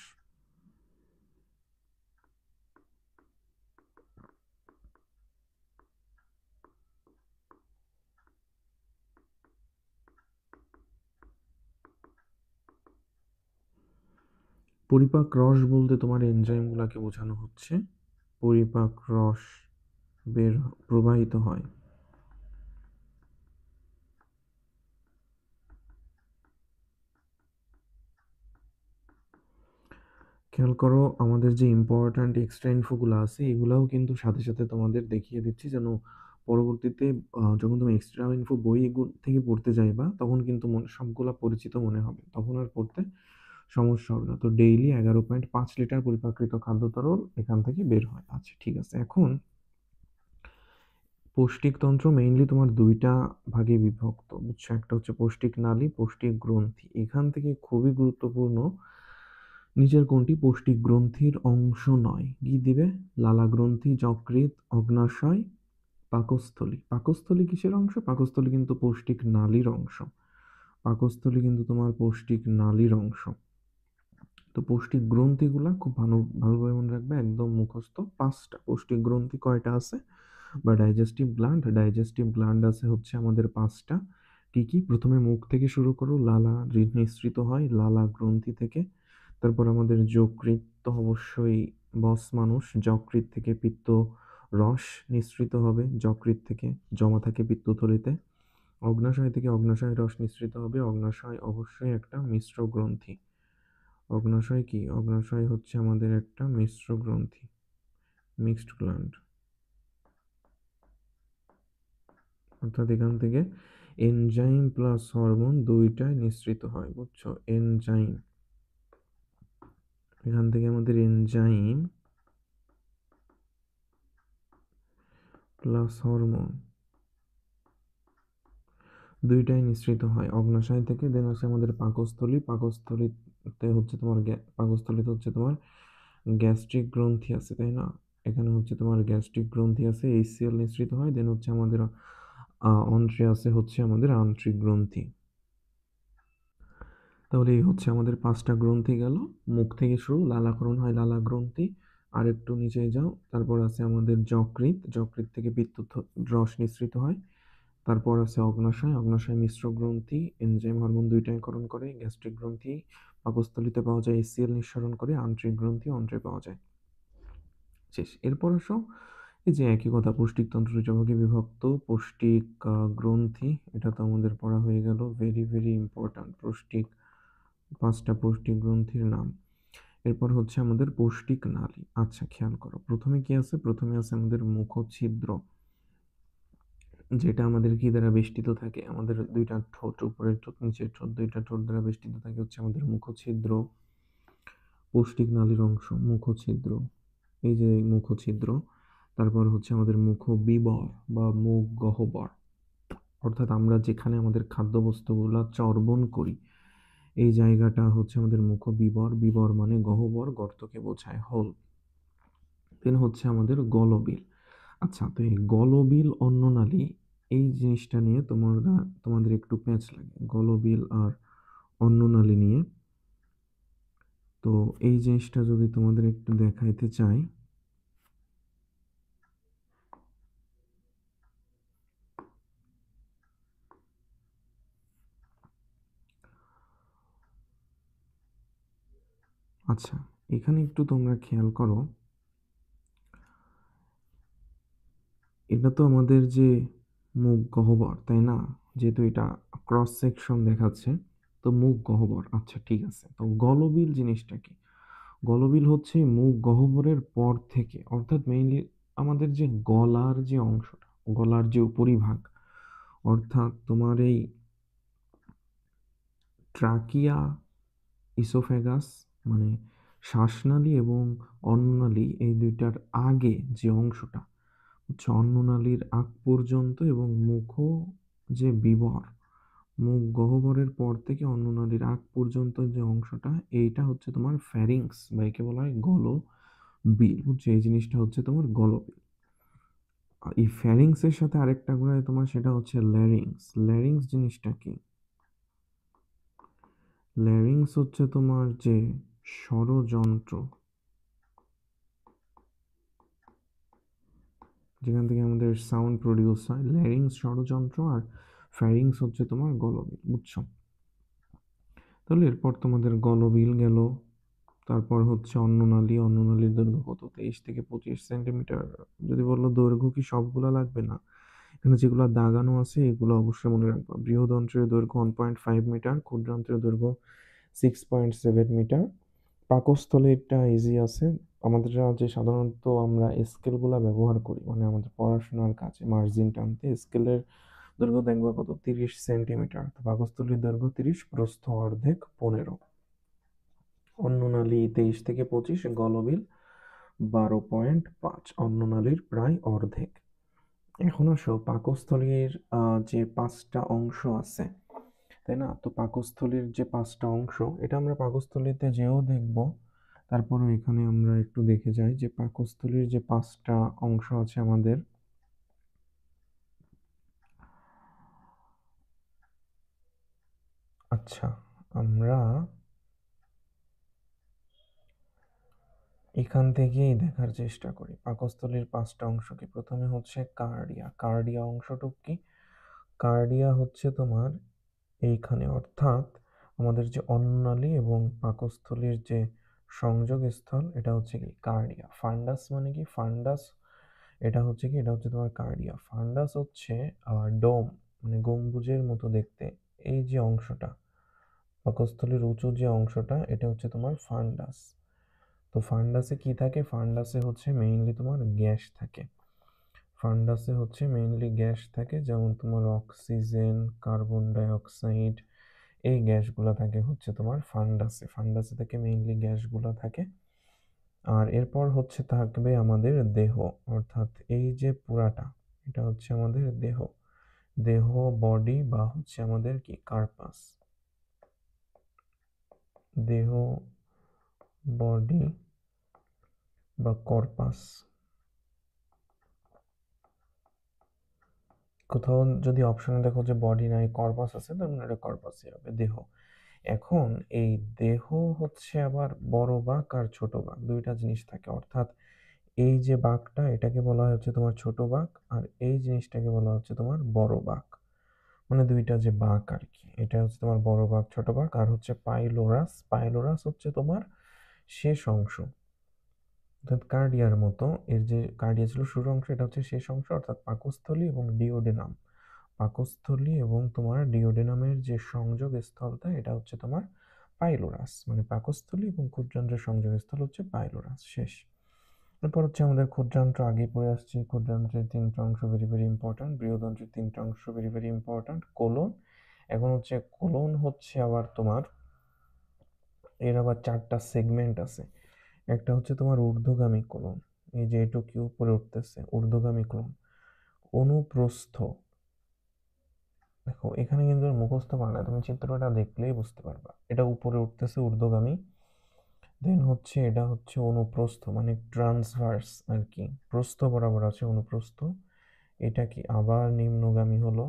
পরিপাক রস বলতে তোমার এনজাইমগুলোকে বোঝানো হচ্ছে। পরিপাক রস প্রবাহিত হয়। খেয়াল করো, আমাদের যে ইম্পর্ট্যান্ট এক্সট্রা ইনফোগুলো আছে, এগুলাও কিন্তু সাথে সাথে তোমাদের দেখিয়ে দিচ্ছি, যেন পরবর্তীতে যখন তুমি এক্সট্রা ইনফো বই থেকে পড়তে যাইবা, তখন কিন্তু সবগুলা পরিচিত মনে হবে, তখন আর পড়তে সমস্যা হবে না। তো ডেইলি 11.5 লিটার পরিপাকৃত খাদ্য তরল এখান থেকে বের হয়। আচ্ছা, ঠিক আছে। এখন পৌষ্টিকতন্ত্র মেইনলি তোমার দুইটা ভাগে বিভক্ত, বুঝছো? একটা হচ্ছে পৌষ্টিক নালী, পৌষ্টিক গ্রন্থি। এখান থেকে খুবই গুরুত্বপূর্ণ, নিচের কোনটি পৌষ্টিক গ্রন্থির অংশ নয়? কি দিবে? লালা গ্রন্থি, যকৃৎ, অগ্নাশয়, পাকস্থলী। পাকস্থলী কিসের অংশ? পাকস্থলী কিন্তু পৌষ্টিক নালীর অংশ। পাকস্থলী কিন্তু তোমার পৌষ্টিক নালীর অংশ। তো পৌষ্টিক গ্রন্থিগুলা খুব ভালোভাবে মনে রাখবে, একদম মুখস্থ। 5টা পৌষ্টিক গ্রন্থি কয়টা আছে? বা ডাইজেস্টিভ গ্ল্যান্ড আছে হচ্ছে আমাদের 5টা। কি কি? প্রথমে মুখ থেকে শুরু করো, লালা নিঃসৃত হয় লালা গ্রন্থি থেকে। তারপর আমাদের যকৃৎ, তো অবশ্যই বস মানুষ, যকৃৎ থেকে পিত্ত রস নিঃসৃত হবে, যকৃৎ থেকে জমা থাকে পিত্তথলিতে। অগ্নাশয় থেকে অগ্নাশয় রস নিঃসৃত হবে। অগ্নাশয় অবশ্যই একটা মিশ্র গ্রন্থি। অগ্নাশয় কি? অগ্নাশয় হচ্ছে আমাদের একটা মিশ্র গ্রন্থি, মিক্সড গ্ল্যান্ড। অর্থাৎ এখান থেকে এনজাইম প্লাস হরমোন দুইটাই নিঃসৃত হয়, বুঝছো? এনজাইম, এখান থেকে আমাদের এনজাইম প্লাস হরমোন দুইটাই নিঃসৃত হয় অগ্নাশয় থেকে। দেন হচ্ছে আমাদের পাকস্থলী। পাকস্থলীতে হচ্ছে তোমার পাকস্থলীতে হচ্ছে তোমার গ্যাস্ট্রিক গ্রন্থি আছে, তাই না? এখানে হচ্ছে তোমার গ্যাস্ট্রিক গ্রন্থি আছে, এইচসিএল নিঃসৃত হয়। দেন হচ্ছে আমাদের অন্ত্রে আছে হচ্ছে আমাদের আন্ত্রিক গ্রন্থি। তাহলে এই হচ্ছে আমাদের 5টা গ্রন্থি গেল। মুখ থেকে শুরু, লালাকরণ হয় লালা গ্রন্থি। আর একটু নিচে যাও, তারপর আছে আমাদের যকৃৎ। যকৃৎ থেকে পিত্ত রস নিঃসৃত হয়। তারপর আছে অগ্নাশয়। অগ্নাশয় মিশ্র গ্রন্থি, এনজাইম হরমোন দুইটাই ক্ষরণ করে। গ্যাস্ট্রিক গ্রন্থি পাকস্থলীতে পাওয়া যায়, এসিএল নিঃসরণ করে। আন্ত্রিক গ্রন্থি অন্ত্রে পাওয়া যায়। শেষ। এরপর আসো, এই যে একই কথা, পৌষ্টিকতন্ত্র দুই বিভক্ত। পৌষ্টিক গ্রন্থি, এটা তো আমাদের পড়া হয়ে গেল। Very very important. 5টা পৌষ্টিক গ্রন্থির নাম। এরপর হচ্ছে আমাদের পৌষ্টিক নালী। আচ্ছা, খেয়াল করো, প্রথমে কি আছে? প্রথমে আছে আমাদের মুখছিদ্র, যেটা আমাদের কি দ্বারা বেষ্টিত থাকে? আমাদের দুইটা ঠোঁট, উপরের ঠোঁট নিচের ঠোঁট, দুইটা ঠোঁট দ্বারা বেষ্টিত থাকে হচ্ছে আমাদের মুখছিদ্র। পৌষ্টিক নালীর অংশ মুখছিদ্র, এই যে মুখছিদ্র। তারপর হচ্ছে আমাদের মুখবিবর বা মুখ গহ্বর, অর্থাৎ আমরা যেখানে আমাদের খাদ্যবস্তুগুলা চর্বণ করি, এই জায়গাটা হচ্ছে আমাদের মুখবিবর। বিবর মানে গহ্বর, গর্তকে বোঝায়, হোল। দেন হচ্ছে আমাদের গলবিল। আচ্ছা, তো এই গলবিল অন্ননালী, এই জিনিসটা নিয়ে তোমাদের একটু প্যাঁচ লাগে, গলবিল আর অন্ননালী নিয়ে। তো এই জিনিসটা যদি তোমাদের একটু দেখাইতে চাই, আচ্ছা, এখানে একটু তোমরা খেয়াল করো, এটা তো আমাদের যে মুখ গহ্বর, তাই না? যেহেতু এটা ক্রস সেকশন দেখাচ্ছে, তো মুখ গহ্বর। আচ্ছা, ঠিক আছে। তো গলবিল জিনিসটা কি? গলবিল হচ্ছে মুখ গহ্বরের পর থেকে, অর্থাৎ মেইনলি আমাদের যে গলার যে অংশটা, গলার যে উপরিভাগ, অর্থাৎ তোমার এই ট্রাকিয়া ইসোফেগাস মানে শ্বাসনালী এবং অন্ননালী এই দুইটার আগে যে অংশটা হচ্ছে অন্ননালীর আগ পর্যন্ত এবং মুখ যে বিবর মুখ গহ্বরের পর থেকে অন্ননালীর আগ পর্যন্ত যে অংশটা এইটা হচ্ছে তোমার ফ্যারিংস বা একে বলা হয় গলবিল বুঝছো এই জিনিসটা হচ্ছে তোমার গলবিল। এই ফ্যারিংস এর সাথে আরেকটা গুলো তোমার সেটা হচ্ছে ল্যারিংস। ল্যারিংস জিনিসটা কি? ল্যারিংস হচ্ছে তোমার যে স্বরযন্ত্র যেখান থেকে আমাদের সাউন্ড প্রডিউস হয়, ল্যারিংস স্বরযন্ত্র আর ফ্যারিংস হচ্ছে তোমার গলবিল বুঝছো। তাহলে এরপর তোমাদের গলবিল গেল, তারপর হচ্ছে অন্ননালী। অন্ননালীর দৈর্ঘ্য কত? 23 থেকে 25 সেন্টিমিটার। যদি বললো দৈর্ঘ্য কি সবগুলা লাগবে না, এখানে যেগুলো দাগানো আছে এগুলো অবশ্যই মনে রাখবা। বৃহদন্ত্রের দৈর্ঘ্য 1.5 মিটার, ক্ষুদ্রান্ত্রের দৈর্ঘ্য 6.7 মিটার। পাকস্থলীটা ইজি আছে। আমাদের যে সাধারণত আমরা স্কেলগুলা ব্যবহার করি মানে আমাদের পড়াশোনার কাজে মার্জিন টানতে স্কেলের দৈর্ঘ্য দেখবো কত? 30 সেন্টিমিটার। তো পাকস্থলীর দৈর্ঘ্য 30, প্রস্থ অর্ধেক 15। অন্ননালী 23 থেকে 25, গলবিল 12.5, অন্ননালীর প্রায় অর্ধেক। এখন আসো পাকস্থলীর যে 5টা অংশ আছে তাই না? তো পাকস্থলীর যে 5টা অংশ এটা আমরা পাকস্থলীতে যেও দেখব, তারপরে এখানে আমরা একটু দেখে যাই যে পাকস্থলীর যে 5টা অংশ আছে আমাদের। আচ্ছা, আমরা এখান থেকেই দেখার চেষ্টা করি পাকস্থলীর 5টা অংশকে। প্রথমে হচ্ছে কার্ডিয়া। কার্ডিয়া অংশটুকু কি? কার্ডিয়া হচ্ছে তোমার এইখানে, অর্থাৎ আমাদের যে অন্ননালী এবং পাকস্থলীর যে সংযোগ স্থল এটা হচ্ছে কি কার্ডিয়া। ফান্ডাস মানে কি? ফান্ডাস এটা হচ্ছে কি? এটা হচ্ছে তোমার কার্ডিয়া। ফান্ডাস হচ্ছে ডোম মানে গম্বুজের মতো দেখতে এই যে অংশটা, পাকস্থলীর উঁচু যে অংশটা এটা হচ্ছে তোমার ফান্ডাস। তো ফান্ডাসে কি থাকে? ফান্ডাসে হচ্ছে মেইনলি তোমার গ্যাস থাকে। ফান্ডাসে হচ্ছে মেইনলি গ্যাস থাকে, যেমন তোমার অক্সিজেন, কার্বন ডাই অক্সাইড, এই গ্যাসগুলো থাকে হচ্ছে তোমার ফান্ডাসে। ফান্ডাসে থেকে মেইনলি গ্যাসগুলো থাকে। আর এরপর হচ্ছে থাকবে আমাদের দেহ, অর্থাৎ এই যে পুরাটা এটা হচ্ছে আমাদের দেহ। দেহ বডি বা হচ্ছে আমাদের কি কার্পাস। দেহ বডি বা কর্পাস। কোথাও যদি অপশনে দেখো যে বডি নাই কর্পাস আছে তার মানে এটা কর্পাসই হবে, দেহ। এখন এই দেহ হচ্ছে আবার বড় বাঁক আর ছোট বাঁক দুইটা জিনিস থাকে, অর্থাৎ এই যে বাঁকটা এটাকে বলা হয় হচ্ছে তোমার ছোট বাঁক আর এই জিনিসটাকে বলা হচ্ছে তোমার বড় বাঁক। মানে দুইটা যে বাঁক আর কি, এটা হচ্ছে তোমার বড় বাঁক ছোট বাঁক। আর হচ্ছে পাইলোরাস। পাইলোরাস হচ্ছে তোমার শেষ অংশ, অর্থাৎ কার্ডিয়ার মতো। এর যে কার্ডিয়া ছিল শুরু অংশ, এটা হচ্ছে শেষ অংশ, অর্থাৎ পাকস্থলী এবং ডিওডেনাম। পাকস্থলী এবং তোমার ডিওডেনামের যে সংযোগ স্থলটা এটা হচ্ছে তোমার পাইলোরাস। মানে পাকস্থলী এবং ক্ষুদ্রান্ত্রের সংযোগ স্থল হচ্ছে পাইলোরাস। শেষ। এরপর হচ্ছে আমাদের ক্ষুদ্রান্ত্র, আগেই পড়ে আসছি। ক্ষুদ্রান্ত্রের 3টা অংশ ভেরি ভেরি ইম্পর্ট্যান্ট। বৃহদন্ত্রের 3টা অংশ ভেরি ভেরি ইম্পর্ট্যান্ট। কোলন। এখন হচ্ছে কোলন হচ্ছে আবার তোমার, এর আবার 4টা সেগমেন্ট আছে। একটা হচ্ছে তোমার ঊর্ধ্বগামী কোলন, এই যে এটুকু উপরে উঠতেছে ঊর্ধ্বগামী কোলন। অনুপ্রস্থ, দেখো এখানে কিন্তু মুখস্থ করা না, তুমি চিত্রটা দেখলেই বুঝতে পারবা। এটা উপরে উঠতেছে ঊর্ধ্বগামী, দেন হচ্ছে এটা হচ্ছে অনুপ্রস্থ মানে ট্রান্সভার্স আর কি, প্রস্থ বরাবর আছে অনুপ্রস্থ। এটা কি আবার নিম্নগামী হলো,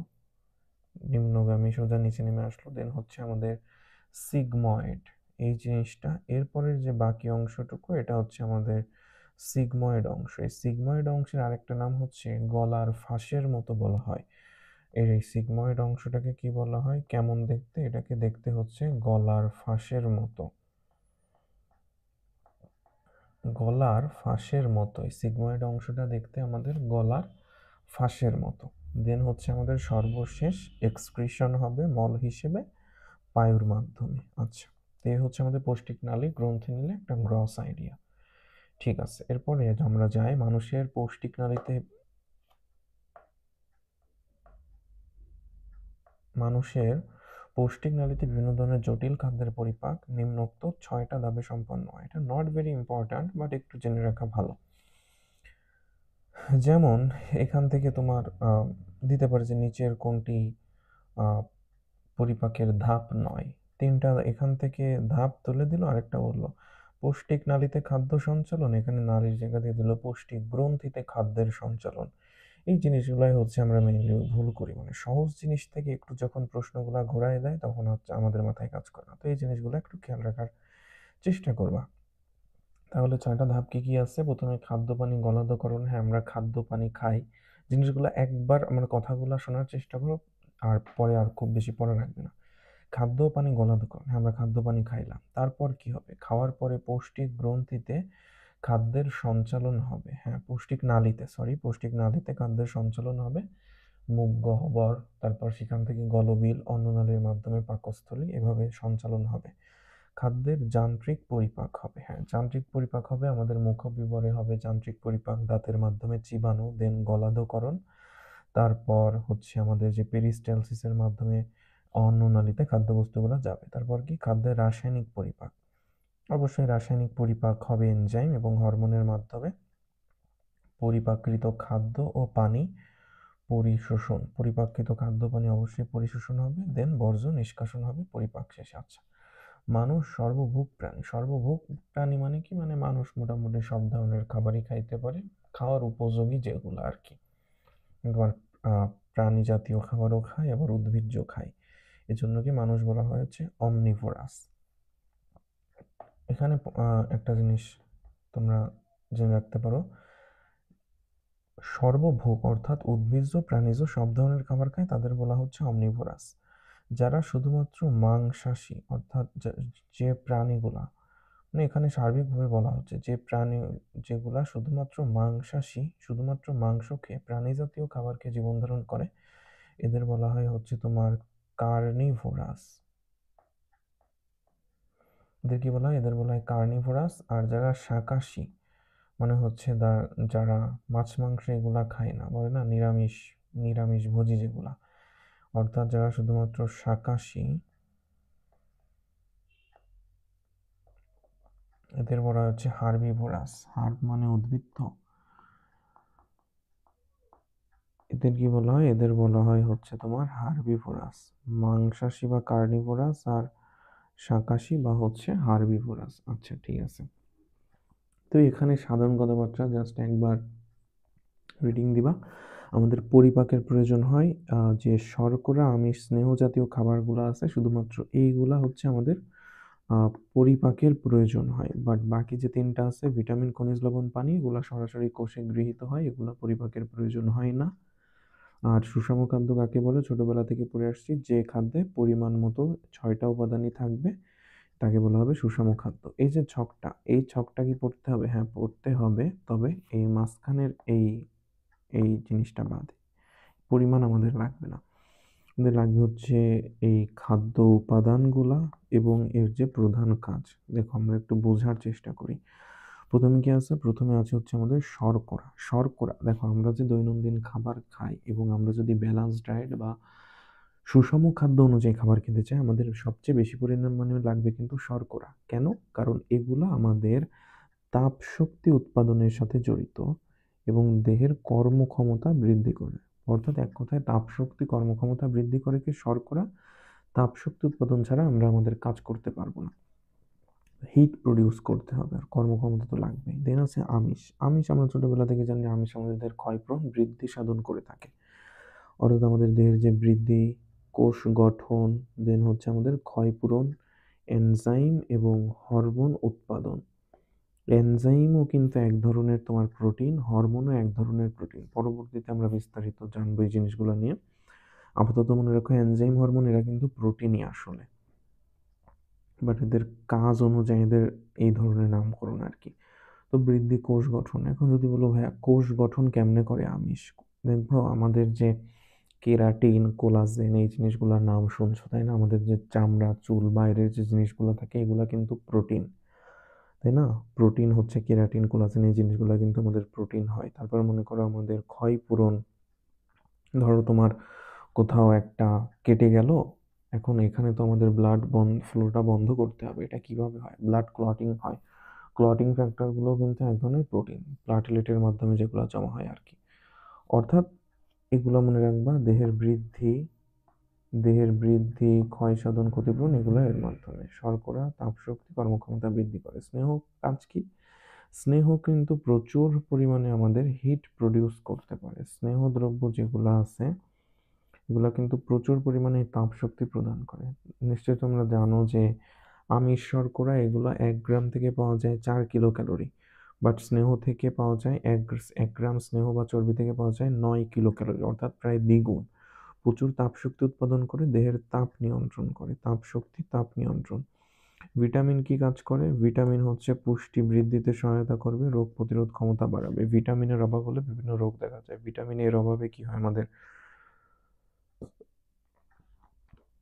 নিম্নগামী সোজা নিচে নেমে আসলো। দেন হচ্ছে আমাদের সিগময়েড এই জিনিসটা। এরপরের যে বাকি অংশটুকু এটা হচ্ছে আমাদের সিগময়েড অংশ। এই সিগময়েড অংশের আরেকটা নাম হচ্ছে গলার ফাঁসের মতো বলা হয়। এর এই সিগময়েড অংশটাকে কি বলা হয়, কেমন দেখতে? এটাকে দেখতে হচ্ছে গলার ফাঁসের মতো। গলার ফাঁসের মতো এই সিগময়েড অংশটা দেখতে আমাদের গলার ফাঁসের মতো। দেন হচ্ছে আমাদের সর্বশেষ এক্সক্রিশন হবে মল হিসেবে বায়ুর মাধ্যমে। আচ্ছা, তো এই হচ্ছে আমাদের পৌষ্টিক নালী গ্রন্থি নিলে একটা গ্রস আইডিয়া। ঠিক আছে, এরপরে আমরা যাই মানুষের পৌষ্টিক নালীতে। মানুষের পৌষ্টিক নালীতে বিভিন্ন ধরনের জটিল খাদ্যের পরিপাক নিম্নোক্ত 6টা ধাপে সম্পন্ন হয়। এটা নট ভেরি ইম্পর্ট্যান্ট, বাট একটু জেনে রাখা ভালো। যেমন এখান থেকে তোমার দিতে পারে যে নিচের কোনটি পরিপাকের ধাপ নয়। 3টা এখান থেকে ধাপ তুলে দিল, আরেকটা বললো পৌষ্টিক নালীতে খাদ্য সঞ্চালন, এখানে নালীর জায়গা দিয়ে দিল পৌষ্টিক গ্রন্থিতে খাদ্যের সঞ্চালন। এই জিনিসগুলাই হচ্ছে আমরা মেইনলি ভুল করি, মানে সহজ জিনিস থেকে একটু যখন প্রশ্নগুলো ঘোরায় দেয় তখন হচ্ছে আমাদের মাথায় কাজ করে না। তো এই জিনিসগুলো একটু খেয়াল রাখার চেষ্টা করবা। তাহলে 6টা ধাপ কি কি আছে? প্রথমে খাদ্য পানি গলাধঃকরণ। হ্যাঁ, আমরা খাদ্য পানি খাই। জিনিসগুলো একবার আমার কথাগুলো শোনার চেষ্টা করো, আর পরে আর খুব বেশি পড়া রাখবে না। খাদ্য পানি গলাধঃকরণ, হ্যাঁ আমরা খাদ্য পানি খাইলাম। তারপর কি হবে? খাওয়ার পরে পৌষ্টিক গ্রন্থিতে খাদ্যের সঞ্চালন হবে। হ্যাঁ, পৌষ্টিক নালীতে খাদ্যের সঞ্চালন হবে। মুখ গহ্বর, তারপর সেখান থেকে গলবিল, অন্ননালীর মাধ্যমে পাকস্থলী, এভাবে সঞ্চালন হবে। খাদ্যের যান্ত্রিক পরিপাক হবে। হ্যাঁ, যান্ত্রিক পরিপাক হবে, আমাদের মুখবিবরে হবে যান্ত্রিক পরিপাক, দাঁতের মাধ্যমে চিবানো, দেন গলাধঃকরণ। তারপর হচ্ছে আমাদের যে পেরিস্টালসিসের মাধ্যমে অন্ননালীতে খাদ্যবস্তুগুলো যাবে। তারপর কি? খাদ্যের রাসায়নিক পরিপাক। অবশ্যই রাসায়নিক পরিপাক হবে এনজাইম এবং হরমোনের মাধ্যমে। পরিপাকৃত খাদ্য ও পানি পরিশোষণ। পরিপাকৃত খাদ্য পানি অবশ্যই পরিশোষণ হবে, দেন বর্জ্য নিষ্কাশন হবে পরিপাক শেষে। আচ্ছা, মানুষ সর্বভুক প্রাণী। সর্বভুক প্রাণী মানে কি? মানে মানুষ মোটামুটি সব ধরনের খাবারই খাইতে পারে, খাওয়ার উপযোগী যেগুলো আর কি। তোমার প্রাণী জাতীয় খাবারও খায়, আবার উদ্ভিজ্জ খায়। এজন্য কি মানুষ বলা হয় হচ্ছে অমনিভোরাস। এখানে একটা জিনিস তোমরা জেনে রাখতে পারো, সর্বভোগ অর্থাৎ উদ্ভিজ্জ প্রাণীজ সব ধরনের খাবার খায় তাদের বলা হচ্ছে অমনিভোরাস। যারা শুধুমাত্র মাংসাশী অর্থাৎ যে প্রাণীগুলা, মানে এখানে সার্বিকভাবে বলা হচ্ছে যে প্রাণী যেগুলা শুধুমাত্র মাংসাশী, শুধুমাত্র মাংস খেয়ে প্রাণী জাতীয় খাবার খেয়ে জীবন ধারণ করে, এদের বলা হয় হচ্ছে তোমার কার্নিভোরাস। এদের কি বলা হয়? এদের বলা হয় কার্নিভোরাস। আর যারা শাকাশী, মানে হচ্ছে যারা মাছ মাংস এগুলা খায় না, বলে না নিরামিষ ভোজী যেগুলা, অর্থাৎ যারা শুধুমাত্র শাকাশী, এদের বলা হচ্ছে হার্বিভোরাস। হার্ব মানে উদ্ভিদ। এদের কি বলা হয়? এদের বলা হয় হচ্ছে তোমার হার্বিভোরাস। মাংসাশী বা কার্নিভোরাস, আর শাকাশী বা হচ্ছে হার্বিভোরাস। আচ্ছা, ঠিক আছে। তো এখানে সাধারণ কথাবার্তা জাস্ট একবার রিডিং দিবা। আমাদের পরিপাকের প্রয়োজন হয় যে শর্করা, আমিষ, স্নেহ জাতীয় খাবারগুলো আছে, শুধুমাত্র এইগুলা হচ্ছে আমাদের পরিপাকের প্রয়োজন হয়। বাট বাকি যে 3টা আছে, ভিটামিন, খনিজ লবণ, পানি, এগুলো সরাসরি কোষে গৃহীত হয়, এগুলো পরিপাকের প্রয়োজন হয় না। আর সুষম খাদ্য কাকে বলে? ছোটবেলা থেকে পড়ে আসছি, যে খাদ্যে পরিমাণ মতো 6টা উপাদানই থাকবে তাকে বলা হবে সুষম খাদ্য। এই যে ছকটা, এই ছকটা কি পড়তে হবে? হ্যাঁ, পড়তে হবে, তবে এই মাঝখানের এই জিনিসটা বাদে। পরিমাণ আমাদের লাগবে না, আমাদের লাগবে হচ্ছে এই খাদ্য উপাদানগুলা এবং এর যে প্রধান কাজ। দেখো আমরা একটু বোঝার চেষ্টা করি। প্রথমে কি আছে? প্রথমে আছে হচ্ছে আমাদের শর্করা। শর্করা, দেখো আমরা যে দৈনন্দিন খাবার খাই এবং আমরা যদি ব্যালান্স ডায়েট বা সুষম খাদ্য অনুযায়ী খাবার খেতে চাই, আমাদের সবচেয়ে বেশি পরিমাণে লাগবে কিন্তু শর্করা। কেন? কারণ এগুলা আমাদের তাপ শক্তি উৎপাদনের সাথে জড়িত এবং দেহের কর্মক্ষমতা বৃদ্ধি করে। অর্থাৎ এক কথায় তাপ শক্তি কর্মক্ষমতা বৃদ্ধি করে কি? শর্করা। তাপ শক্তি উৎপাদন ছাড়া আমরা আমাদের কাজ করতে পারবো না, হিট প্রডিউস করতে হবে, আর কর্মক্ষমতা তো লাগবেই। দেন আছে আমিষ। আমিষ আমরা ছোটবেলা থেকে জানি, আমিষ আমাদের দেহের ক্ষয়পূরণ বৃদ্ধি সাধন করে থাকে। অর্থাৎ আমাদের দেহের যে বৃদ্ধি, কোষ গঠন, দেন হচ্ছে আমাদের ক্ষয়পূরণ, এনজাইম এবং হরমোন উৎপাদন। এনজাইমও কিন্তু এক ধরনের তোমার প্রোটিন, হরমোনও এক ধরনের প্রোটিন। পরবর্তীতে আমরা বিস্তারিত জানবো এই জিনিসগুলো নিয়ে। আপাতত মনে রাখো, এনজাইম, হরমোন এরা কিন্তু প্রোটিনই আসলে, বাট এদের কাজ অনুযায়ী এদের এই ধরনের নামকরণ আর কি। তো বৃদ্ধি, কোষ গঠন। এখন যদি বলো ভাইয়া কোষ গঠন কেমনে করে আমিষ, দেখবো আমাদের যে কেরাটিন, কোলাজেন, এই জিনিসগুলোর নাম শুনছো তাই না? আমাদের যে চামড়া, চুল, বাইরের যে জিনিসগুলো থাকে এগুলো কিন্তু প্রোটিন, তাই না? প্রোটিন হচ্ছে কেরাটিন, কোলাজেন, এই জিনিসগুলো কিন্তু আমাদের প্রোটিন হয়। তারপর মনে করো আমাদের ক্ষয়পূরণ, ধরো তোমার কোথাও একটা কেটে গেল, এখন এখানে তো আমাদের ফ্লোটা বন্ধ করতে হবে। এটা কিভাবে হয়? ব্লাড ক্লটিং হয়। ক্লটিং ফ্যাক্টরগুলো কিন্তু এক ধরনের প্রোটিন, প্লাটেলেটের মাধ্যমে যেগুলো জমা হয় আর কি। অর্থাৎ এগুলো মনে রাখবা, দেহের বৃদ্ধি, ক্ষয় সাধন, ক্ষতিপূরণ এগুলো এর মাধ্যমে। শর্করা তাপশক্তি কর্মক্ষমতা বৃদ্ধি করে। স্নেহ কাজ কি? স্নেহ কিন্তু প্রচুর পরিমাণে আমাদের হিট প্রডিউস করতে পারে। স্নেহ দ্রব্য যেগুলো আছে এগুলো কিন্তু প্রচুর পরিমাণে তাপ শক্তি প্রদান করে। নিশ্চয়ই তোমরা জানো যে আমিষ শর্করা এগুলো 1 গ্রাম থেকে পাওয়া যায় 4 কিলো ক্যালোরি, বাট স্নেহ থেকে পাওয়া যায় 1 গ্রাম স্নেহ বা চর্বি থেকে পাওয়া যায় 9 কিলো ক্যালোরি, অর্থাৎ প্রায় দ্বিগুণ। প্রচুর তাপ শক্তি উৎপাদন করে, দেহের তাপ নিয়ন্ত্রণ করে। তাপ শক্তি, তাপ নিয়ন্ত্রণ। ভিটামিন কি কাজ করে? ভিটামিন হচ্ছে পুষ্টি বৃদ্ধিতে সহায়তা করবে, রোগ প্রতিরোধ ক্ষমতা বাড়াবে। ভিটামিনের অভাব হলে বিভিন্ন রোগ দেখা যায়। ভিটামিন এর অভাবে কি হয় আমাদের?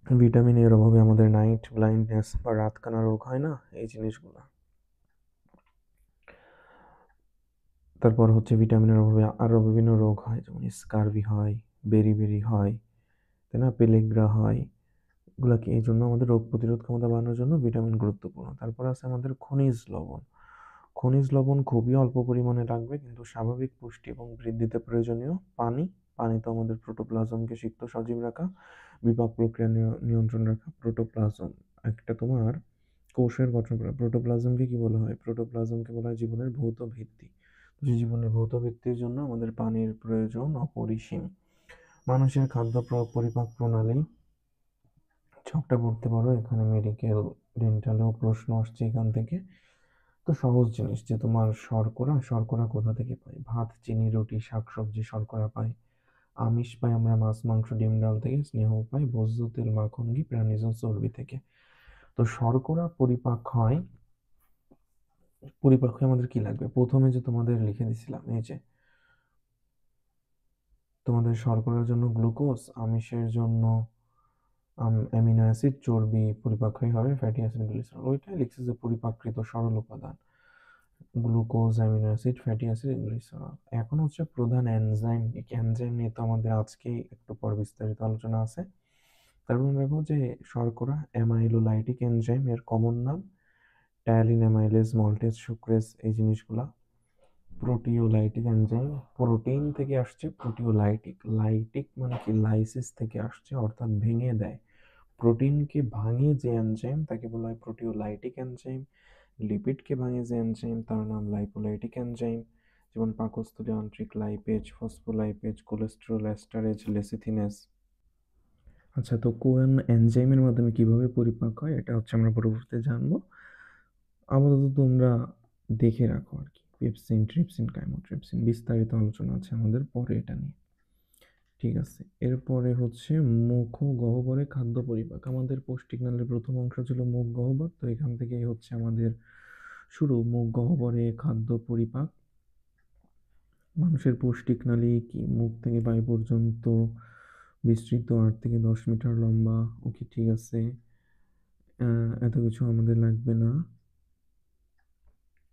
ভিটামিন এর অভাবে আমাদের নাইট ব্লাইন্ডনেস বা রাতকানা রোগ হয় না, এই জিনিসগুলো। তারপর হচ্ছে ভিটামিনের অভাবে আরো বিভিন্ন রোগ হয়, যেমন স্কারভি হয়, বেরি হয়, তাই না, পেলেগ্রা হয়। এগুলা কি? এই জন্য আমাদের রোগ প্রতিরোধ ক্ষমতা বাড়ানোর জন্য ভিটামিন গুরুত্বপূর্ণ। তারপর আছে আমাদের খনিজ লবণ। খনিজ লবণ খুবই অল্প পরিমাণে লাগবে, কিন্তু স্বাভাবিক পুষ্টি এবং বৃদ্ধিতে প্রয়োজনীয়। পানি। পানি তো আমাদের প্রোটোপ্লাজমকে সিক্ত সজীব রাখা, বিপাক প্রক্রিয়া নিয়ন্ত্রণ রাখা। প্রোটোপ্লাজম একটা তোমার কোষের গঠন করা। প্রোটোপ্লাজমকে কি বলা হয়? প্রোটোপ্লাজমকে বলা হয় জীবনের ভৌত ভিত্তি। জীবনের ভৌত ভিত্তির জন্য আমাদের পানির প্রয়োজন অপরিসীম। মানুষের খাদ্য পরিপাক প্রণালী ছকটা পড়তে পারো, এখানে মেডিকেল ডেন্টালেও প্রশ্ন আসছে এখান থেকে। তো সহজ জিনিস যে তোমার শর্করা, শর্করা কোথা থেকে পাই? ভাত, চিনি, রুটি, শাকসবজি শর্করা পাই। আমিষ পাই আমরা মাছ, মাংস, ডিম, ডাল থেকে। স্নেহ পাই ভোজ্য তেল, মাখন, ঘি, প্রাণীজ চর্বি থেকে। তো শর্করা পরিপাক হয়ে আমাদের কি লাগবে? প্রথমে যে তোমাদের লিখে দিছিলাম, এই যে তোমাদের শর্করার জন্য গ্লুকোজ, আমিষের জন্য অ্যামিনো অ্যাসিড, চর্বি পরিপাক হয়ে হবে ফ্যাটি অ্যাসিড, গ্লিসারল। ওইটাই লিখছে যে পরিপাকৃত সরল উপাদান glucose, amino acid, fatty acid, glycerol. এখন হচ্ছে প্রধান এনজাইম। এনজাইম নিয়ে তো আমাদের আজকে একটু পর বিস্তারিত আলোচনা আছে। তারপর দেখো যে শর্করা অ্যামাইলোলাইটিক এনজাইম, এর কমন নাম টায়ালিন, অ্যামাইলেজ, মল্টেজ, সুক্রেজ, এই জিনিসগুলা। প্রোটিওলাইটিক এনজাইম, প্রোটিন থেকে আসছে। প্রোটিওলাইটিক, লাইটিক মানে কি? লাইসিস থেকে আসছে, অর্থাৎ ভেঙে দেয়। প্রোটিনকে ভাঙে যে এনজাইম তাকে বলা হয় প্রোটিওলাইটিক এনজাইম। লিপিডকে ভাঙে যে এনজাইম তার নাম লাইপোলাইটিক এনজাইম, যেমন পাকস্থলী আন্ত্রিক lipase, phospholipase, cholesterol esterase, lecithinase. আচ্ছা, তো কোন এনজাইমের মাধ্যমে কিভাবে পরিপাক হয় এটা হচ্ছে আমরা পরবর্তীতে জানবো। আপাতত তোমরা দেখে রাখো আর কি, পেপসিন, ট্রিপসিন, কাইমোট্রিপসিন। বিস্তারিত আলোচনা আছে আমাদের পরে এটা নিয়ে। ঠিক আছে, এরপরে হচ্ছে মুখ ও গহ্বরে খাদ্য পরিপাক। আমাদের পৌষ্টিক নালীর প্রথম অংশ ছিল মুখ গহ্বর, তো এখান থেকেই হচ্ছে আমাদের শুরু। মুখ গহ্বরে খাদ্য পরিপাক। মানুষের পৌষ্টিক নালী কি? মুখ থেকে পাই পর্যন্ত বিস্তৃত, 8 থেকে 10 মিটার লম্বা। ওকে, ঠিক আছে, এত কিছু আমাদের লাগবে না।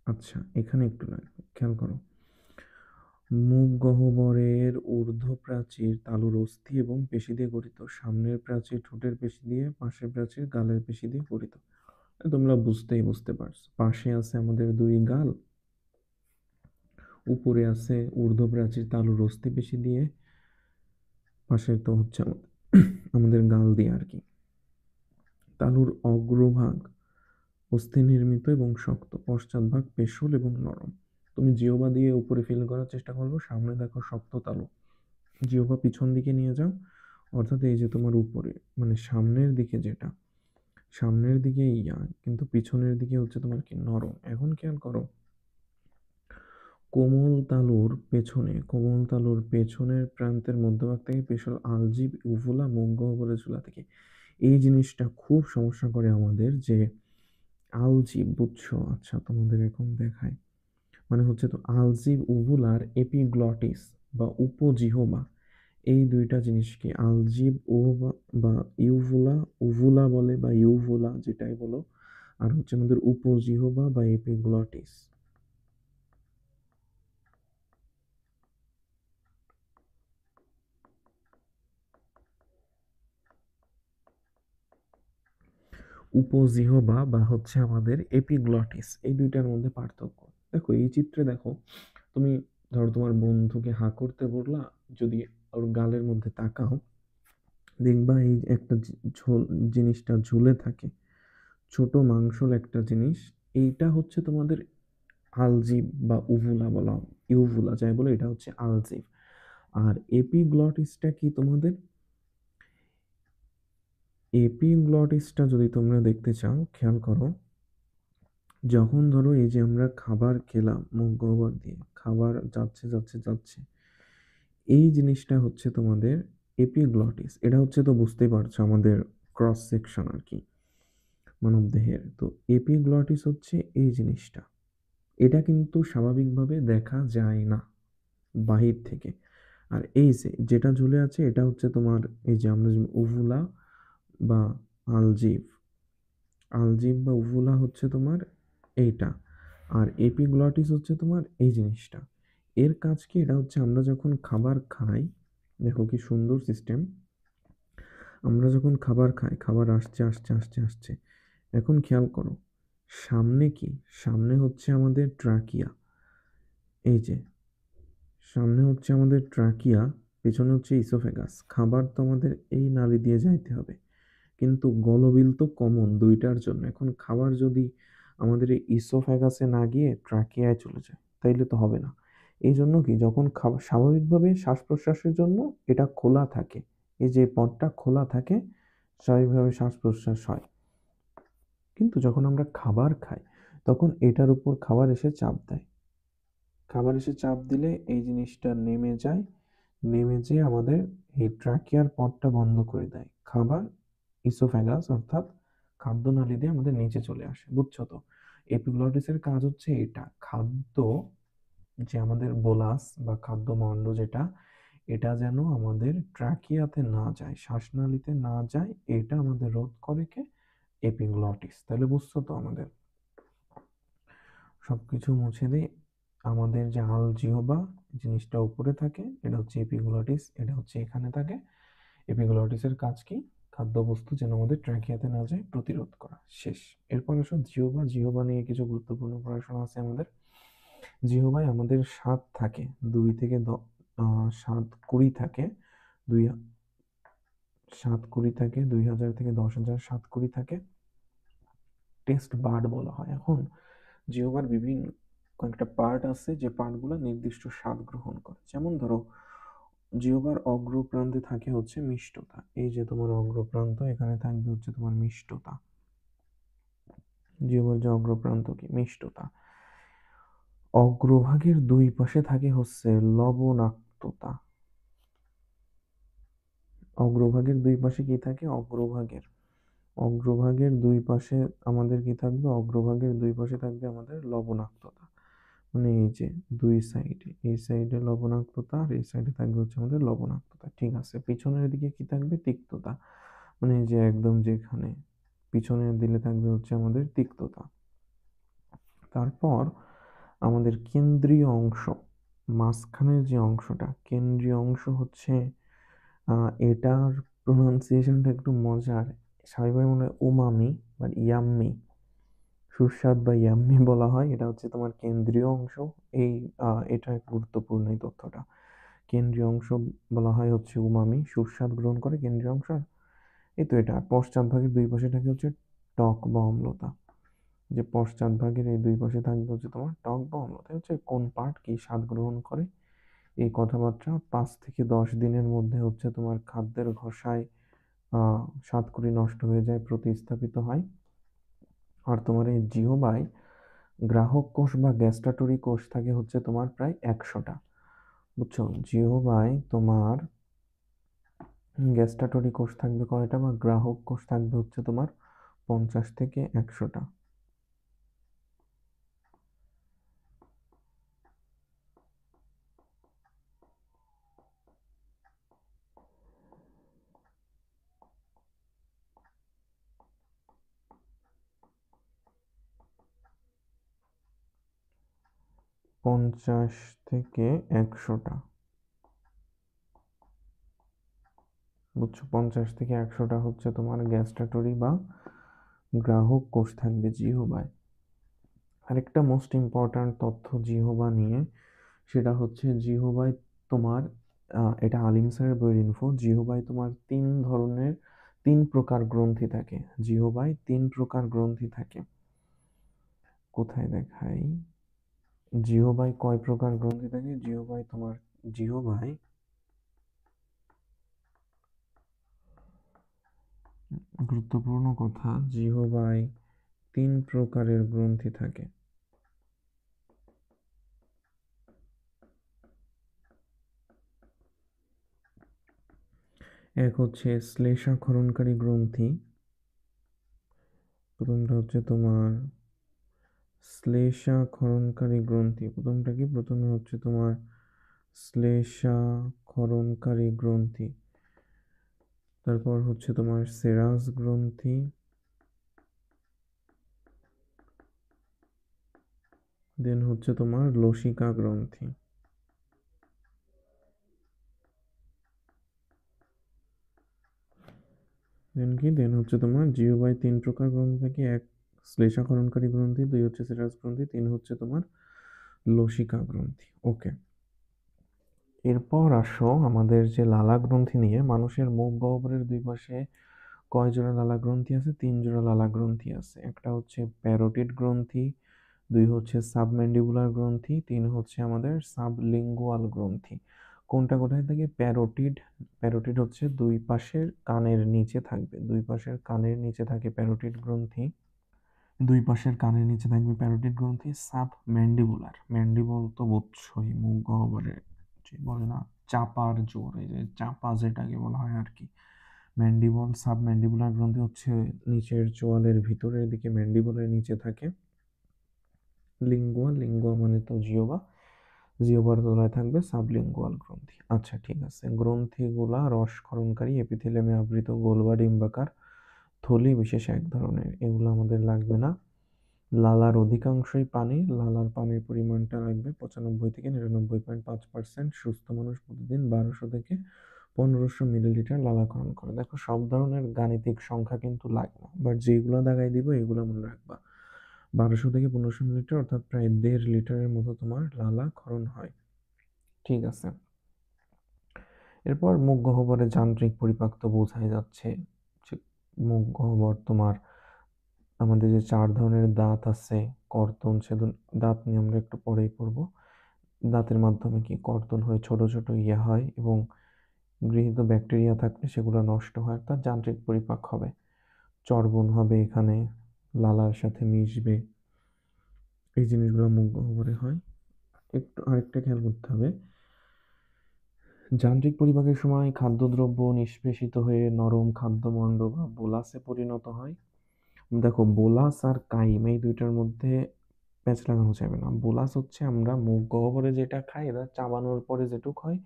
আচ্ছা, এখানে একটু লাগবে, খেয়াল করো। মুখ গহ্বরের ঊর্ধ্ব প্রাচীর তালুর অস্থি এবং পেশি দিয়ে গঠিত। সামনের প্রাচীর ঠোঁটের পেশি দিয়ে, পাশের প্রাচীর গালের পেশি দিয়ে গঠিত। তোমরা বুঝতে পারছো। পাশে আছে আমাদের 2 গাল, উপরে আছে ঊর্ধ্ব প্রাচীর তালুর অস্থি পেশি দিয়ে, পাশে তো হচ্ছে আমাদের গাল দিয়ে আর কি। তালুর অগ্রভাগ অস্থি নির্মিত এবং শক্ত, পশ্চাৎভাগ পেশল এবং নরম। তুমি জিহ্বা দিয়ে উপরে ফিল করার চেষ্টা করবো। সামনে দেখো শক্ত তালু, জিহ্বা পিছন দিকে নিয়ে যাও, অর্থাৎ এই যে তোমার উপরে মানে সামনের দিকে, যেটা সামনের দিকে ইয়া, কিন্তু পিছনের দিকে হচ্ছে তোমার কি? নরম। এখন খেয়াল করো, কোমল তালুর পেছনের প্রান্তের মধ্যভাগ থেকে পেশল আলজিভ উভুলা মুখ গহ্বরের চূড়া থেকে। এই জিনিসটা খুব সমস্যা করে আমাদের, যে আলজিভ, বুঝছো? আচ্ছা, তোমাদের এখন দেখায়, মানে হচ্ছে তো আলজিভ উভুলার এপিগ্লটিস বা উপজিহ্বা, এই দুইটা জিনিসকে আলজিভ ওভা বা উভুলা বলে, বা ইউভুলা যেটাই বলো। আর হচ্ছে আমাদের উপজিহ্বা বা এপিগ্লটিস। উপজিহ্বা বা হচ্ছে আমাদের এপিগ্লটিস, এই দুইটার মধ্যে পার্থক্য। দেখো এই চিত্রে দেখো, তুমি ধরো তোমার বন্ধুকে হা করতে বললা, যদি ওর গালের মধ্যে তাকাও দেখবা এই একটা জিনিসটা ঝুলে থাকে, ছোট মাংসল একটা জিনিস। এইটা হচ্ছে তোমাদের আলজিভ বা উভুলা বলা হয়, ইউভুলা যাই বলে, এটা হচ্ছে আলজিভ। আর এপিগ্লটিসটা কি তোমাদের, এপিগ্লটিসটা যদি তোমরা দেখতে চাও খেয়াল করো, যখন ধরো এই যে আমরা খাবার খেলাম মুখ গহ্বর দিয়ে, খাবার যাচ্ছে যাচ্ছে যাচ্ছে, এই জিনিসটা হচ্ছে তোমাদের এপিগ্লটিস। এটা হচ্ছে, তো বুঝতেই পারছো, আমাদের ক্রস সেকশন আর কি মানব দেহের। তো এপিগ্লটিস হচ্ছে এই জিনিসটা, এটা কিন্তু স্বাভাবিকভাবে দেখা যায় না বাহির থেকে। আর এই যে যেটা ঝুলে আছে এটা হচ্ছে তোমার এই যে আমরা যে উভুলা বা আলজিভ, আলজিভ বা উভুলা হচ্ছে তোমার এইটা, আর এপিগ্লটিস হচ্ছে তোমার এই জিনিসটা। এর কাজ কি, এটা হচ্ছে আমরা যখন খাবার খাই, দেখো কি সুন্দর সিস্টেম, আমরা যখন খাবার খাই, খাবার আসছে আসছে আসছে আসছে, এখন খেয়াল করো সামনে কি, সামনে হচ্ছে আমাদের ট্রাকিয়া, এই যে সামনে হচ্ছে আমাদের ট্রাকিয়া, পেছনে হচ্ছে ইসোফেগাস। খাবার তো আমাদের এই নালি দিয়ে যাইতে হবে, কিন্তু গলবিল তো কমন দুইটার জন্য। এখন খাবার যদি আমাদের এই ইসোফেগাসে না গিয়ে ট্রাকিয়ায় চলে যায় তাইলে তো হবে না। এই জন্য কি, যখন খাবার স্বাভাবিকভাবে শ্বাস প্রশ্বাসের জন্য এটা খোলা থাকে, এই যে পথটা খোলা থাকে, স্বাভাবিকভাবে শ্বাস প্রশ্বাস হয়। কিন্তু যখন আমরা খাবার খাই তখন এটার উপর খাবার এসে চাপ দেয়, খাবার এসে চাপ দিলে এই জিনিসটা নেমে যায়, নেমে যেয়ে আমাদের এই ট্রাকিয়ার পথটা বন্ধ করে দেয়। খাবার ইসোফ্যাগাস অর্থাৎ খাদ্যনালী দিয়ে আমাদের নিচে চলে আসে, বুঝছো তো? এপিগ্লটিসের কাজ হচ্ছে এটা, খাদ্য যে আমাদের বোলাস বা খাদ্যমণ্ড যেটা, এটা যেন আমাদের ট্রাকিয়াতে না যায়, শ্বাসনালীতে না যায়, এটা আমাদের রোধ করে কে, এপিগ্লটিস। তাহলে বুঝছো তো আমাদের, সবকিছু মুছে দিই, আমাদের যে আলজিহ্বা জিনিসটা উপরে থাকে এটা হচ্ছে এপিগ্লটিস, এটা হচ্ছে এখানে থাকে। এপিগ্লটিসের কাজ কি, খাদ্যবস্তু যেন আমাদের ট্র্যাকিয়াতে না যায় প্রতিরোধ করা। শেষ। এরপর আসো জিহ্বা, জিহ্বা নিয়ে কিছু গুরুত্বপূর্ণ পড়াশোনা আছে আমাদের। জিহ্বায় আমাদের স্বাদ থাকে, 7-20 থাকে, দুই 7-20 থাকে, 2000 থেকে 10,000 7-20 থাকে। টেস্ট বাড বলা হয়। এখন জিহ্বার বিভিন্ন কয়েকটা পার্ট আছে যে পার্টগুলো নির্দিষ্ট স্বাদ গ্রহণ করে। যেমন ধরো জিহ্বার অগ্রপ্রান্তে থাকে হচ্ছে মিষ্টতা, এই যে তোমার অগ্রপ্রান্ত, এখানে থাকবে হচ্ছে তোমার মিষ্টতা। জিহ্বার যে অগ্রপ্রান্ত কি, মিষ্টতা। অগ্রভাগের দুই পাশে থাকে হচ্ছে লবণাক্ততা। অগ্রভাগের দুই পাশে কি থাকে, অগ্রভাগের দুই পাশে আমাদের কি থাকবে, অগ্রভাগের দুই পাশে থাকবে আমাদের লবণাক্ততা। মানে এই যে দুই সাইডে, এই সাইডে লবণাক্ততা আর এই সাইডে থাকবে হচ্ছে আমাদের লবণাক্ততা, ঠিক আছে। পিছনের দিকে কি থাকবে, তিক্ততা। মানে এই যে একদম যেখানে পিছনের দিকে থাকবে হচ্ছে আমাদের তিক্ততা। তারপর আমাদের কেন্দ্রীয় অংশ, মাঝখানের যে অংশটা, কেন্দ্রীয় অংশ হচ্ছে এটার প্রোনাউন্সিয়েশনটা একটু মজার, স্বাভাবিকভাবে মনে হয় উমামি বা ইয়াম্মি, সুস্বাদ বা ইয়াম্মি বলা হয়। এটা হচ্ছে তোমার কেন্দ্রীয় অংশ। এই এটা গুরুত্বপূর্ণ এই তথ্যটা। কেন্দ্রীয় অংশ বলা হয় হচ্ছে উমামি, সুস্বাদ গ্রহণ করে কেন্দ্রীয় অংশ। এই তো এটা পশ্চাৎ ভাগের দুই পাশে থাকে হচ্ছে টক বা অম্লতা, যে পশ্চাৎ ভাগের এই দুই পাশে থাকবে হচ্ছে তোমার টক বা অম্লতা। হচ্ছে কোন পার্ট কি স্বাদ গ্রহণ করে, এই কথাবার্তা 5 থেকে 10 দিনের মধ্যে হচ্ছে তোমার খাদ্যের ঘষায় স্বাদকুড়ি নষ্ট হয়ে যায়, প্রতিস্থাপিত হয়। আর তোমার এই জিহ্বায় গ্রাহক কোষ বা গ্যাস্ট্রাটরি কোষ থাকে হচ্ছে তোমার প্রায় 100টা, বুঝছো? জিহ্বায় তোমার গ্যাস্ট্রাটরি কোষ থাকবে কয়টা, বা গ্রাহক কোষ থাকবে হচ্ছে তোমার 50 থেকে 100টা। 50 থেকে 100টা, বুঝছো? 50 থেকে 100টা হচ্ছে তোমার গ্যাস্ট্রাটরি বা গ্রাহক কোষ থাকবে জিহ্বায়। আরেকটা মোস্ট ইম্পর্ট্যান্ট তথ্য জিহ্বা নিয়ে, সেটা হচ্ছে জিহ্বায় তোমার এটা আলিম স্যারের বইয়ের ইনফো, জিহ্বায় তোমার তিন প্রকার গ্রন্থি থাকে। জিহ্বায় তিন প্রকার গ্রন্থি থাকে। কোথায় দেখাই? জিহ্বায় কয় প্রকার গ্রন্থি থাকে? জিহ্বায় গুরুত্বপূর্ণ কথা, জিহ্বায় তিন প্রকারের গ্রন্থি থাকে। এক হচ্ছে শ্লেষা ক্ষরণকারী গ্রন্থি। প্রথমটা হচ্ছে তোমার শ্লেষা ক্ষরণকারী গ্রন্থি। প্রথমটা কি? প্রথমে হচ্ছে তোমার শ্লেষা ক্ষরণকারী গ্রন্থি। তারপর হচ্ছে তোমার সেরাস গ্রন্থি। দেন হচ্ছে তোমার লসিকা গ্রন্থি। দেন হচ্ছে তোমার জিহ্বায় তিন প্রকার গ্রন্থি থাকে। এক শ্লেষা ক্ষরণকারী গ্রন্থি, দুই হচ্ছে সেরাস গ্রন্থি, তিন হচ্ছে তোমার লসিকা গ্রন্থি। ওকে, এরপর আসো আমাদের যে লালা গ্রন্থি নিয়ে। মানুষের মুখ গহ্বরের দুই পাশে কয় জোড়া লালা গ্রন্থি আছে? তিন জোড়া লালা গ্রন্থি আছে। একটা হচ্ছে প্যারোটিড গ্রন্থি, দুই হচ্ছে সাবম্যান্ডিবুলার গ্রন্থি, তিন হচ্ছে আমাদের সাবলিঙ্গুয়াল গ্রন্থি। কোনটা কোথায় থাকে? প্যারোটিড। প্যারোটিড হচ্ছে দুই পাশের কানের নিচে থাকবে, দুই পাশের কানের নিচে থাকে প্যারোটিড গ্রন্থি। দুই পাশের কানের নিচে থাকবে প্যারোটিড গ্রন্থি। সাব ম্যান্ডিবুলার, ম্যান্ডিবল তো বুঝছোই, মুখ গহ্বরে যে বলে না চাপার জোর, এই যে চাপা যেটাকে বলা হয় আর কি। ম্যান্ডিবল, সাব ম্যান্ডিবুলার গ্রন্থি হচ্ছে নিচের চোয়ালের ভিতরের দিকে, ম্যান্ডিবলের নিচে থাকে। লিঙ্গুয়া, লিঙ্গুয়া মানে তো জিহ্বা, জিহ্বার তলায় থাকবে সাবলিঙ্গুয়াল গ্রন্থি। আচ্ছা ঠিক আছে, গ্রন্থিগুলা রসক্ষরণকারী, এপিথেলিয়ামে আবৃত, গোল বা ডিম্বাকার, থলি বিশেষ এক ধরনের। এগুলো আমাদের লাগবে না। লালার অধিকাংশই পানি, লালার পানির পরিমাণটা লাগবে 95 থেকে 99.5%। সুস্থ মানুষ প্রতিদিন 1200 থেকে 1500 মিলিলিটার লালা গ্রহণ করে। দেখো সব ধরনের গাণিতিক সংখ্যা কিন্তু লাগবে না, বাট যেগুলো দাগাই দিব এগুলো মনে রাখবা। 1200 থেকে 1500 মিলিলিটার অর্থাৎ প্রায় 1.5 লিটারের মতো তোমার লালা ক্ষরণ হয়। ঠিক আছে, এরপর মুখ গহ্বরে যান্ত্রিক পরিপাক তো বোঝাই যাচ্ছে। যে মুখ গহ্বর তোমার আমাদের যে চার ধরনের দাঁত আছে, কর্তন, ছেদন, দাঁত নিয়ে আমরা একটু পরেই পড়বো। দাঁতের মাধ্যমে কি কর্তন হয়ে ছোট ছোট ইয়ে হয় এবং গৃহীত ব্যাকটেরিয়া থাকলে সেগুলো নষ্ট হয়, অর্থাৎ যান্ত্রিক পরিপাক হবে। চর্বণ হবে এখানে, লালার সাথে মিশবে, এই জিনিসগুলো মুখ গহ্বরে হয়। একটু আরেকটা খেয়াল করতে হবে, যান্ত্রিক পরিপাকের সময় খাদ্যদ্রব্য নিষ্পেষিত হয়ে নরম খাদ্যমণ্ড বা বোলাসে পরিণত হয়। দেখো বোলাস আর কাইম এই দুইটার মধ্যে প্যাঁচ লাগানো যাবে না। বোলাস হচ্ছে আমরা মুখ গহ্বরে যেটা খাই, এটা চাবানোর পরে যেটুক হয়,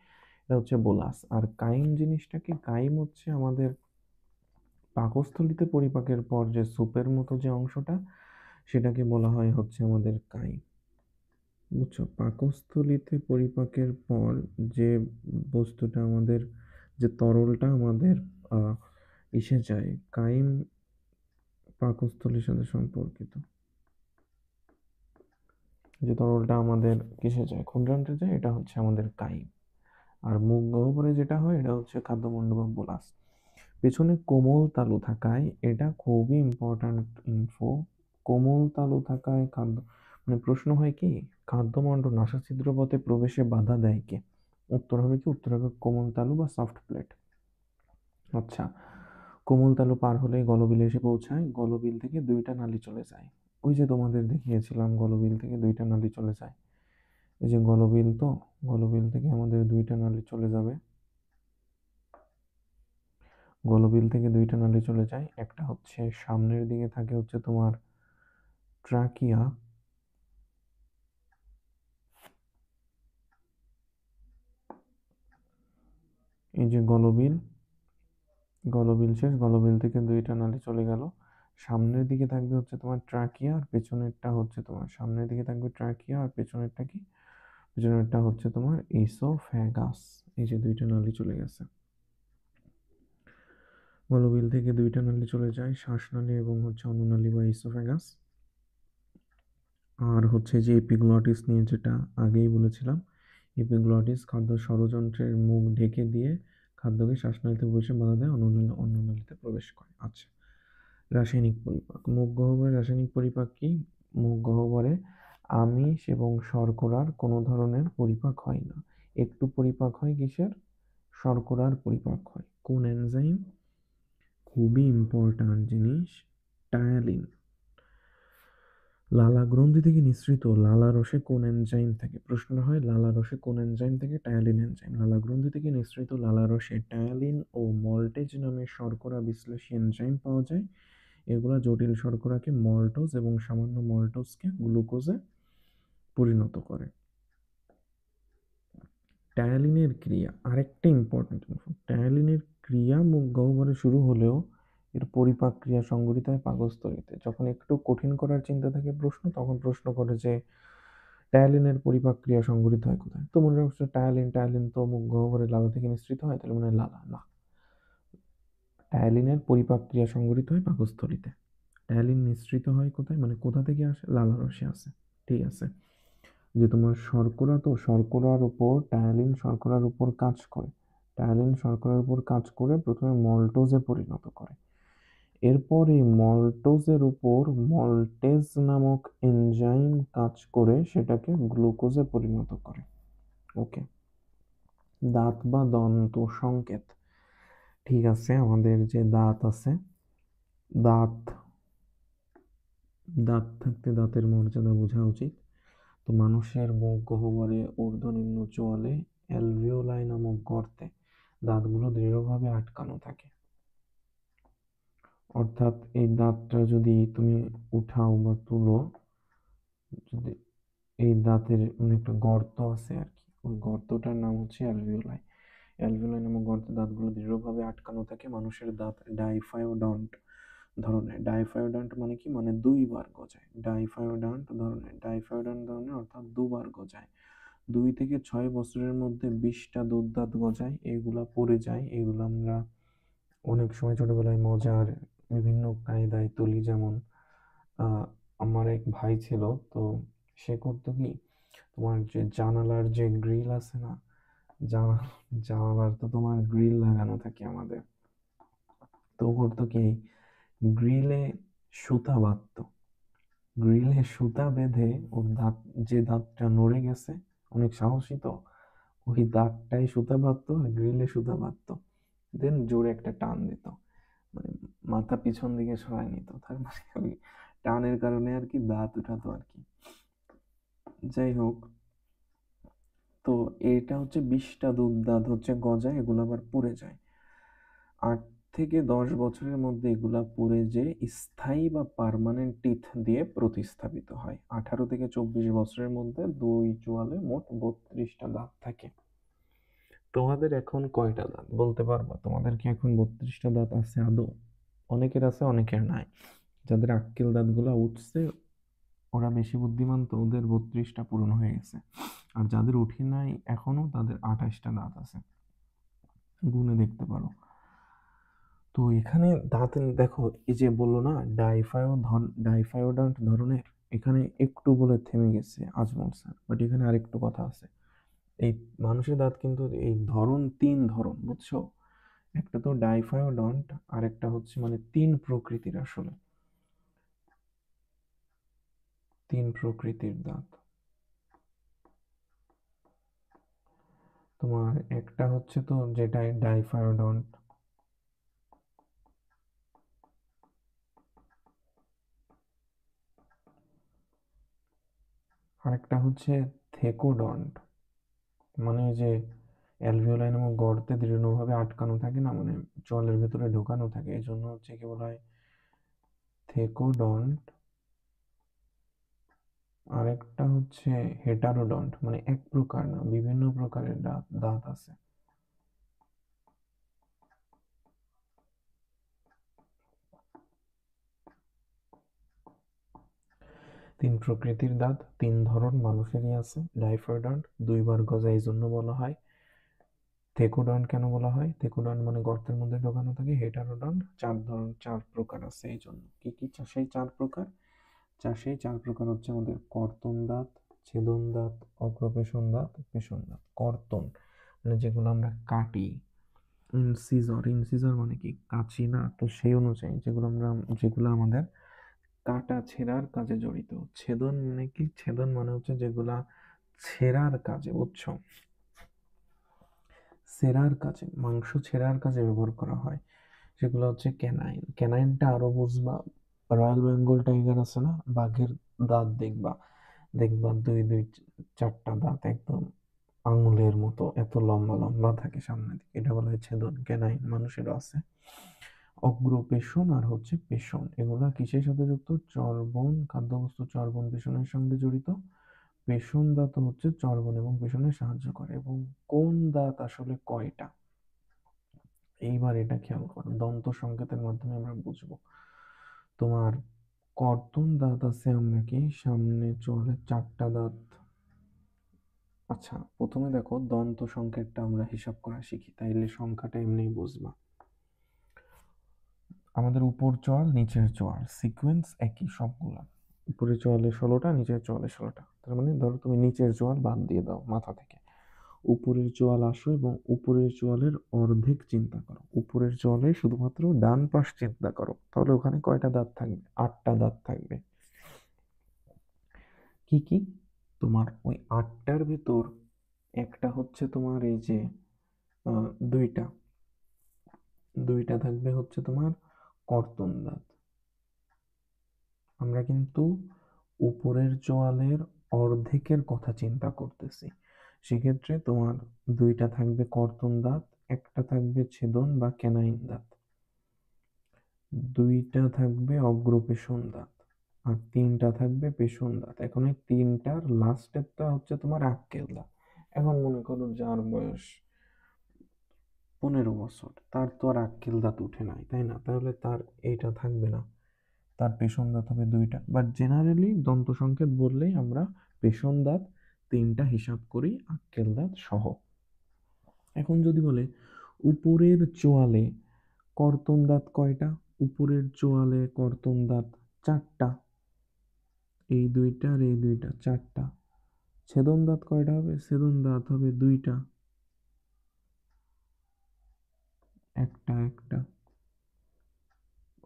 এটা হচ্ছে বোলাস। আর কাইম জিনিসটা কি? কাইম হচ্ছে আমাদের পাকস্থলীতে পরিপাকের পর যে স্যুপের মতো যে অংশটা, সেটাকে বলা হয় হচ্ছে আমাদের কাইম। বুঝছো? পাকস্থলীতে পরিপাকের পর যে বস্তুটা আমাদের, যে তরলটা আমাদের আহ ইসে যায়, কাইম পাকস্থলীর সাথে সম্পর্কিত। যে তরলটা আমাদের কিসে যায়? ক্ষুদ্রান্তে যায়, এটা হচ্ছে আমাদের কাইম। আর মুখ গহ্বরে যেটা হয় এটা হচ্ছে খাদ্যমণ্ড বা বোলাস। পেছনে কোমল তালু থাকায়, এটা খুবই ইম্পর্ট্যান্ট ইনফো, কোমল তালু থাকায় মানে প্রশ্ন হয় কি, খাদ্যমণ্ড নাসাছিদ্র পথে প্রবেশে বাধা দেয় কে? উত্তর হবে কি? উত্তর হবে কোমল তালু বা সফট প্লেট। আচ্ছা, কোমল তালু পার হলেই গলবিলে এসে পৌঁছায়, গলবিল থেকে দুইটা নালী চলে যায়। ওই যে তোমাদের দেখিয়েছিলাম, গলবিল থেকে দুইটা নালী চলে যায়। এই যে গলবিল, তো গলবিল থেকে আমাদের দুইটা নালী চলে যাবে। গলবিল থেকে দুইটা নালী চলে যায়, একটা হচ্ছে সামনের দিকে থাকে হচ্ছে তোমার ট্রাকিয়া, এই যে গলবিল, গলবিল শেষ, গলবিল থেকে দুইটা নালী চলে গেল। সামনের দিকে থাকবে হচ্ছে তোমার ট্রাকিয়া, আর পেছনেরটা হচ্ছে তোমার, সামনের দিকে থাকবে ট্রাকিয়া আর পেছনেরটা কি? পেছনেরটা হচ্ছে তোমার ইসোফ্যাগাস। এই যে দুইটা নালী চলে গেছে। গলবিল থেকে দুইটা নালী চলে যায়, শ্বাসনালী এবং হচ্ছে অন্ননালী বা ইসোফেগাস। আর হচ্ছে যে এপিগ্লটিস নিয়ে যেটা আগেই বলেছিলাম, এপিগ্লটিস খাদ্য ষড়যন্ত্রের মুখ ঢেকে দিয়ে খাদ্যকে শ্বাসনালীতে প্রবেশে বাধা দেয়, অন্ননালীতে প্রবেশ করে। আচ্ছা, রাসায়নিক পরিপাক। মুখ গহ্বরের রাসায়নিক পরিপাক কি? মুখ গহ্বরে আমিষ এবং শর্করার কোনো ধরনের পরিপাক হয় না। একটু পরিপাক হয় কিসের? শর্করার পরিপাক হয়। কোন এনজাইম? খুবই ইম্পর্ট্যান্ট জিনিস, টায়ালিন। লালা গ্রন্থি থেকে নিঃসৃত লালারসে কোন এনজাইম থাকে? প্রশ্নটা হয় লালারসে কোন এনজাইম থেকে? Ptyalin enzyme. লালা গ্রন্থি থেকে নিঃসৃত লালারসে টায়ালিন ও মল্টেজ নামে শর্করা বিশ্লেষী এনজাইম পাওয়া যায়। এগুলা জটিল শর্করাকে মল্টোজ এবং সামান্য মল্টোজকে গ্লুকোজে পরিণত করে। টায়ালিনের ক্রিয়া আরেকটা ইম্পর্টেন্ট ইনফো। টায়ালিনের ক্রিয়া মুখ গহ্বরে শুরু হলেও এর পরিপাক ক্রিয়া সংঘটিত হয় পাকস্থলীতে। যখন একটু কঠিন করার চিন্তা থাকে প্রশ্ন, তখন প্রশ্ন করে যে টায়ালিনের পরিপাক ক্রিয়া সংঘটিত হয় কোথায়? তো মনে রাখছো টায়ালিন তো মুখ গহ্বরে লালা থেকে নিঃসৃত হয়, তাহলে মনে হয় লালা না। টায়ালিনের পরিপাক ক্রিয়া সংঘটিত হয় পাকস্থলীতে। টায়ালিন নিঃসৃত হয় কোথায়, মানে কোথা থেকে আসে? লালারসে আসে। ঠিক আছে, যে তোমার শর্করা, তো শর্করার উপর টায়ালিন শর্করার উপর কাজ করে। টায়ালিন শর্করার উপর কাজ করে প্রথমে মল্টোজে পরিণত করে। এরপর এই মল্টোজের উপর মল্টেজ নামক এনজাইম কাজ করে সেটাকে গ্লুকোজে পরিণত করে। ওকে, দাঁত বা দন্ত সংকেত। ঠিক আছে, আমাদের যে দাঁত আছে, দাঁত দাঁত থাকতে দাঁতের মর্যাদা বোঝা উচিত। তো মানুষের মুখ গহ্বরে ঊর্ধ্ব নিম্ন চোয়ালে অ্যালভিওলাই নামক গর্তে দাঁতগুলো দৃঢ়ভাবে আটকানো থাকে। অর্থাৎ এই দাঁতটা যদি তুমি উঠাও বা তুলো, যদি এই দাঁতের একটা গর্ত আছে আর কি, ওই গর্তটার নাম হচ্ছে অ্যালভিওলাই। অ্যালভিওলাই নামক গর্তে দাঁতগুলো দৃঢ়ভাবে আটকানো থাকে। মানুষের দাঁত ডাইফায়োডন্ট ধরনের। ডাইফায়োডন্ট মানে কি? মানে দুইবার গজায়। ডাইফায়োডন্ট ধরনের অর্থাৎ দুবার গজায়। 2 থেকে 6 বছরের মধ্যে 20টা দুধ দাঁত গজায়, এগুলা পড়ে যায়। এগুলো আমরা অনেক সময় ছোটবেলায় মজার বিভিন্ন কায়দায় তুলি। যেমন আহ, আমার এক ভাই ছিল, তো সে করতো কি, তোমার যে জানালার যে গ্রিল আছে না, জানা জানালার তো তোমার গ্রিল লাগানো থাকে আমাদের, তো ও করতো কি, গ্রিলে সুতা বাঁধতো। গ্রিলে সুতা বেঁধে ওর দাঁত, যে দাঁতটা নড়ে গেছে, অনেক সাহসী তো, ওই দাঁতটাই সুতা বাঁধতো আর গ্রিলে সুতা বাঁধতো। দেন জোরে একটা টান দিত, মানে মাথা পিছন দিকে সরায় নিত, তার মানে ওই টানের কারণে আর কি দাঁত উঠাতো আর কি। যাই হোক, তো এটা হচ্ছে 20টা দাঁত হচ্ছে গজায়, এগুলো আবার পুড়ে যায়। 8 থেকে 10 বছরের মধ্যে এগুলা পুড়ে যে স্থায়ী বা পার্মানেন্ট টিথ দিয়ে প্রতিস্থাপিত হয়। 18 থেকে 24 বছরের মধ্যে দুই চোয়ালে মোট 32টা দাঁত থাকে। তোমাদের এখন কয়টা দাঁত বলতে পারবা? তোমাদের কি এখন 32টা দাঁত আছে আদৌ? অনেকের আছে, অনেকের নাই। যাদের আক্কেল দাঁতগুলা উঠছে ওরা বেশি বুদ্ধিমান, তো ওদের 32টা পূরণ হয়ে গেছে। আর যাদের উঠে নাই এখনো, তাদের 28টা দাঁত আছে, গুনে দেখতে পারো। তো এখানে দাঁত দেখো, এই যে বললো না ডাইফায়োডন্ট ধরনের, এখানে একটু বলে থেমে গেছে আজমল স্যার, বাট এখানে আরেকটু কথা আছে। এই মানুষের দাঁত কিন্তু এই ধরন 3 ধরন, বুঝছো? একটা তো ডাইফায়োডন্ট, আর একটা হচ্ছে মানে 3 প্রকৃতির, আসলে 3 প্রকৃতির দাঁত। তোমার একটা হচ্ছে তো যেটা ডাইফায়োডন্ট, আরেকটা হচ্ছে থেকোডন্ট। মানে ওই যে অ্যালভিওলাই নামক গর্তে দৃঢ়ভাবে আটকানো থাকে না, মানে জলের ভেতরে ঢোকানো থাকে, এই জন্য হচ্ছে কি বলা হয়, থেকোডন্ট। আরেকটা হচ্ছে হেটারোডন্ট, মানে এক প্রকার না, বিভিন্ন প্রকারের দাঁত দাঁত আছে। 3 প্রকৃতির দাঁত, 3 ধরন মানুষেরই আছে। ডাইফায়োডন্ট দুইবার গজা, এই জন্য বলা হয় থেকোডন কেন বলা হয়? থেকোডন মানে গর্তের মধ্যে ঢোকানো থাকে। হেটারোডন চার প্রকার আছে এই জন্য। কি কি সেই চার প্রকার? সেই চার প্রকার হচ্ছে আমাদের কর্তন দাঁত, ছেদন দাঁত, অগ্রপেশন দাঁত, পেশন দাঁত। কর্তন মানে যেগুলো আমরা কাটি। ইনসিজর মানে কি? কাঁচি না? তো সেই অনুযায়ী যেগুলো আমাদের কাটা ছেঁড়ার কাজে জড়িত। ছেদন মানে কি? ছেদন মানে হচ্ছে যেগুলা ছেঁড়ার কাজে, বুঝছো? ছেঁড়ার কাজে, মাংস ছেঁড়ার কাজে ব্যবহার করা হয়। সেগুলো হচ্ছে ক্যানাইন। ক্যানাইনটা আরো বুঝবা, রয়্যাল বেঙ্গল টাইগার আছে না? বাঘের দাঁত দেখবা, দেখবা দুই দুই চারটা দাঁত একদম আঙুলের মতো এত লম্বা লম্বা থাকে সামনের দিকে, এটা বলা হয় ছেদন। ক্যানাইন মানুষেরও আছে। অগ্রপেশন আর হচ্ছে পেশন, এগুলা কিসের সাথে যুক্ত? চর্বণ, খাদ্যবস্তু চর্বণ পেশনের সঙ্গে জড়িত। পেশন দাঁত হচ্ছে চর্বণ এবং পেশনে সাহায্য করে। এবং কোন দাঁত আসলে কয়টা, এইবার এটা খেয়াল করো, দন্ত সংকেতের মাধ্যমে আমরা বুঝবো। তোমার কর্তন দাঁত আছে আমরা কি সামনে চলে চারটা দাঁত। আচ্ছা, প্রথমে দেখো দন্ত সংকেতটা আমরা হিসাব করা শিখি, তাইলে সংখ্যাটা এমনিই বুঝবা। আমাদের উপর চোয়াল নিচের চোয়াল সিকোয়েন্স একই সবগুলা। উপরের চোয়ালে 16টা, নিচের চোয়ালে 16টা। তার মানে ধরো তুমি নিচের চোয়াল বাদ দিয়ে দাও মাথা থেকে, উপরের চোয়াল আসো এবং উপরের চোয়ালের অর্ধেক চিন্তা করো। উপরের চোয়ালে শুধুমাত্র ডান পাশ চিন্তা করো, তাহলে ওখানে কয়টা দাঁত থাকবে? 8টা দাঁত থাকবে। কি কি? তোমার ওই 8টার ভেতর একটা হচ্ছে তোমার এই যে দুইটা দুইটা থাকবে হচ্ছে তোমার কর্তন দাঁত। আমরা কিন্তু উপরের চোয়ালের অর্ধেকের কথা চিন্তা করতেছি। সেক্ষেত্রে তোমার দুইটা থাকবে কর্তন দাঁত, একটা থাকবে ছেদন বা ক্যানাইন দাঁত, দুইটা থাকবে অগ্রপেশন দাঁত, আর তিনটা থাকবে পেশন দাঁত। এখন এই তিনটার লাস্টেরটা হচ্ছে তোমার আক্কেল দাঁত। এখন মনে করো যার বয়স 15 বছর, তার তো আর আক্কেল দাঁত উঠে নাই, তাই না? তাহলে তার এইটা থাকবে না, তার পেশন দাঁত হবে দুইটা। বাট জেনারেলি দন্ত সংকেত বললেই আমরা পেশন দাঁত তিনটা হিসাব করি আক্কেল দাঁত সহ। এখন যদি বলে উপরের চোয়ালে কর্তন দাঁত কয়টা? উপরের চোয়ালে কর্তন দাঁত 4টা, এই দুইটা আর এই দুইটা 4টা। ছেদন দাঁত কয়টা হবে? ছেদন দাঁত হবে 2টা, একটা একটা।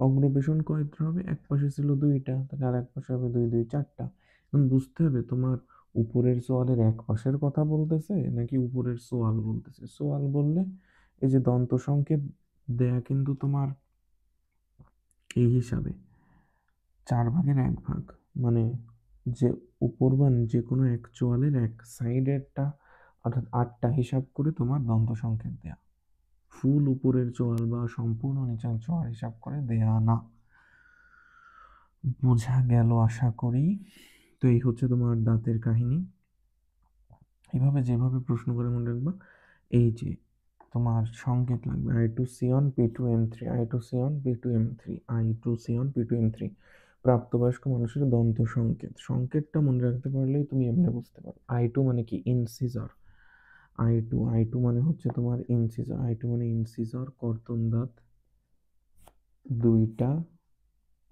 অগ্রপেশন কয়টা হবে? এক পাশে ছিল 2টা, তাহলে আর এক পাশে হবে 2 2 4টা। এখন বুঝতে হবে তোমার উপরের চোয়ালের এক পাশের কথা বলতেছে নাকি উপরের চোয়াল বলতেছে। চোয়াল বললে এই যে দন্ত সংকেত দেয়া কিন্তু তোমার এই হিসাবে 4/1 মানে যে উপর বা যে কোনো এক চোয়ালের এক সাইডেরটা, অর্থাৎ 8টা হিসাব করে তোমার দন্ত সংকেত দেয়া। ফুল উপরের চোয়াল বা সম্পূর্ণ নিচের চোয়াল হিসাব করে দেয়া না। বোঝা গেল আশা করি। তো এই হচ্ছে তোমার দাঁতের কাহিনী। এভাবে যেভাবে প্রশ্ন করে মনে রাখবা, এই যে তোমার সংকেত লাগবে I2C1 P2M3, I2C1 P2M3, I2C1 P2M3। প্রাপ্তবয়স্ক মানুষের দন্ত সংকেত, সংকেতটা মনে রাখতে পারলেই তুমি এমনি বুঝতে পারো। I2 মানে কি? ইনসিজর। I2 মানে হচ্ছে তোমার ইনসিজর। I2 মানে ইনসিজর, কর্তন দাঁত দুইটা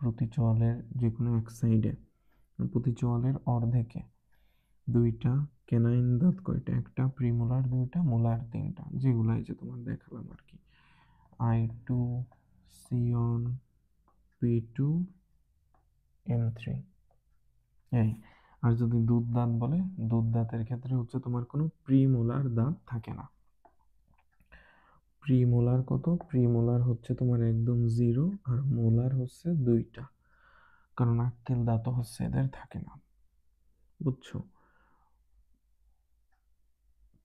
প্রতি চোয়ালের যে কোনো এক সাইডে, প্রতি চোয়ালের অর্ধেকে। দুইটা ক্যানাইন দাঁত কয়টা? একটা। প্রিমোলার দুইটা, মোলার তিনটা, যেগুলো এই যে তোমার দেখালাম আর কি। I2C1 P2M3 এই। আর যদি দুধ দাঁত বলে, দুধ দাঁতের ক্ষেত্রে হচ্ছে তোমার কোনো প্রিমোলার দাঁত থাকে না। প্রিমোলার কত? প্রিমোলার হচ্ছে তোমার একদম 0, আর মোলার হচ্ছে 2টা, কারণ আক্কেল দাঁতও হচ্ছে এদের থাকে না, বুঝছো?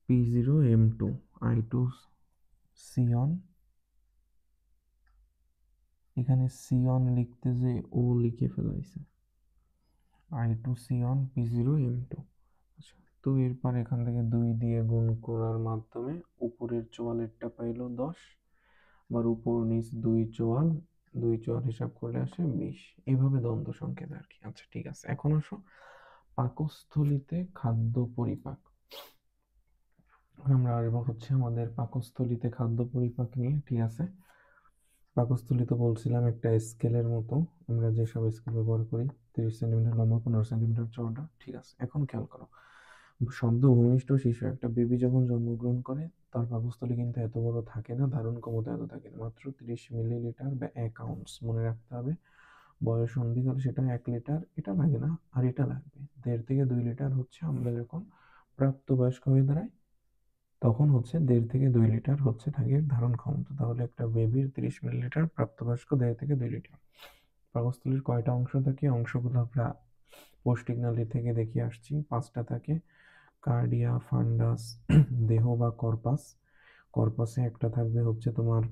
P0M2, I2C1, এখানে সিয়ন লিখতে যে ও লিখে ফেলাইছে, I2C1 P0M2। আচ্ছা, তো এরপর এখান থেকে 2 দিয়ে গুণ করার মাধ্যমে উপরের চোয়ালেরটা পাইলো 10, আবার উপর নিচ দুই চোয়াল হিসাব করলে আসে 20। এইভাবে দ্বন্দ্ব সংকেত আর কি। আচ্ছা ঠিক আছে, এখন আসো পাকস্থলীতে খাদ্য পরিপাক। আমরা আসবো হচ্ছে আমাদের পাকস্থলীতে খাদ্য পরিপাক নিয়ে, ঠিক আছে। পাকস্থলী তো বলছিলাম একটা স্কেলের মতো, আমরা যেসব স্কেল ব্যবহার করি, 30 সেন্টিমিটার লম্বা, 15 সেন্টিমিটার চওড়া, ঠিক আছে। এখন খেয়াল করো, সদ্য ভূমিষ্ঠ শিশু একটা বেবি যখন জন্মগ্রহণ করে, তার পাকস্থলী কিন্তু এত বড় থাকে না, ধারণ ক্ষমতা এত থাকে না, মাত্র 30 মিলিলিটার বা 1 আউন্স, মনে রাখতে হবে। বয়স সন্ধিকালে সেটা 1 লিটার, এটা লাগে না, আর এটা লাগবে 1.5 থেকে 2 লিটার, হচ্ছে আমরা যখন প্রাপ্তবয়স্ক হয়ে দাঁড়াই তখন হচ্ছে 1.5 থেকে 2 লিটার হচ্ছে থাকে ধারণ ক্ষমতা। তাহলে একটা বেবির 30 মিলিলিটার, প্রাপ্তবয়স্ক 1.5 থেকে 2 লিটার। পাকস্থলীর কয়টা অংশ থাকে? অংশগুলো আমরা পৌষ্টিক নালী থেকে দেখে আসছি, 5টা থাকে। কার্ডিয়া, ফান্ডাস, দেহ বা কর্পাস। কর্পাসে একটা থাকবে হচ্ছে তোমার,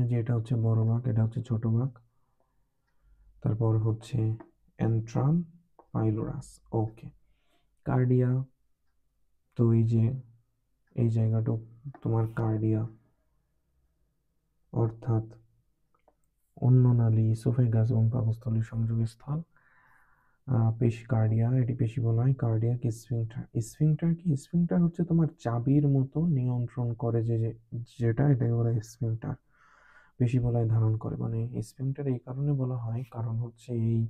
যে এটা হচ্ছে বড় ভাগ, এটা হচ্ছে ছোট ভাগ। তারপর হচ্ছে এন্ট্রাম, পাইলোরাস। ওকে। কার্ডিয়া, তো এই যে এই জায়গাটা তোমার কার্ডিয়া, অর্থাৎ অন্ননালী, ইসোফেগাস এবং পাকস্থলীর সংযোগস্থল। পেশি, কার্ডিয়া, এটি পেশি বলা হয়। Cardiac sphincter. স্ফিংক্টার কি? স্ফিংক্টার হচ্ছে তোমার চাবির মতো নিয়ন্ত্রণ করে, যেটা এটাকে বলা হয় স্ফিংক্টার। পেশি বলায় ধারণ করে, মানে স্ফিংক্টার এই কারণে বলা হয় কারণ হচ্ছে এই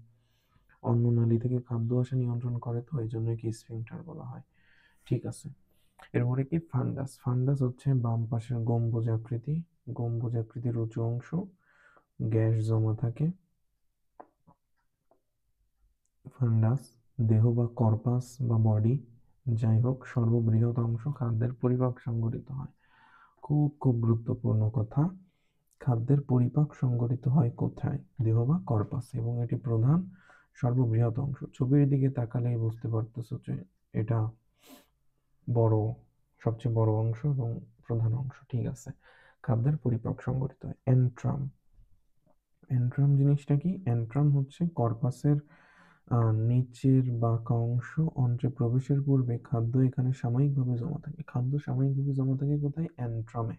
অন্ননালী থেকে খাদ্য আসা নিয়ন্ত্রণ করে, তো এই জন্য কি স্ফিংক্টার বলা হয়, ঠিক আছে। এরপরে কি ফান্ডাস। ফান্ডাস হচ্ছে বাম পাশের গম্বুজাকৃতির উঁচু অংশ, গ্যাস জমা থাকে। ফান্ডাস দেহ বা কর্পাস বা বডি, যাই হোক, সর্ববৃহৎ অংশ, খাদ্যের পরিপাক সংঘটিত হয়। খুব খুব গুরুত্বপূর্ণ কথা, খাদ্যের পরিপাক সংঘটিত হয় কোথায়? দেহ বা কর্পাস, এবং এটি প্রধান সর্ববৃহৎ অংশ। ছবির দিকে তাকালেই বুঝতে পারতেছো যে এটা বড়, সবচেয়ে বড় অংশ এবং প্রধান অংশ, ঠিক আছে। খাদ্যের পরিপাক সংঘটিত হয়। এন্ট্রাম। এন্ট্রাম জিনিসটা কি? এন্ট্রাম হচ্ছে কর্পাসের নিচের বাঁকা অংশ। অন্ত্রে প্রবেশের পূর্বে খাদ্য এখানে সাময়িকভাবে জমা থাকে। খাদ্য সাময়িকভাবে জমা থাকে কোথায়? অ্যান্ট্রামে।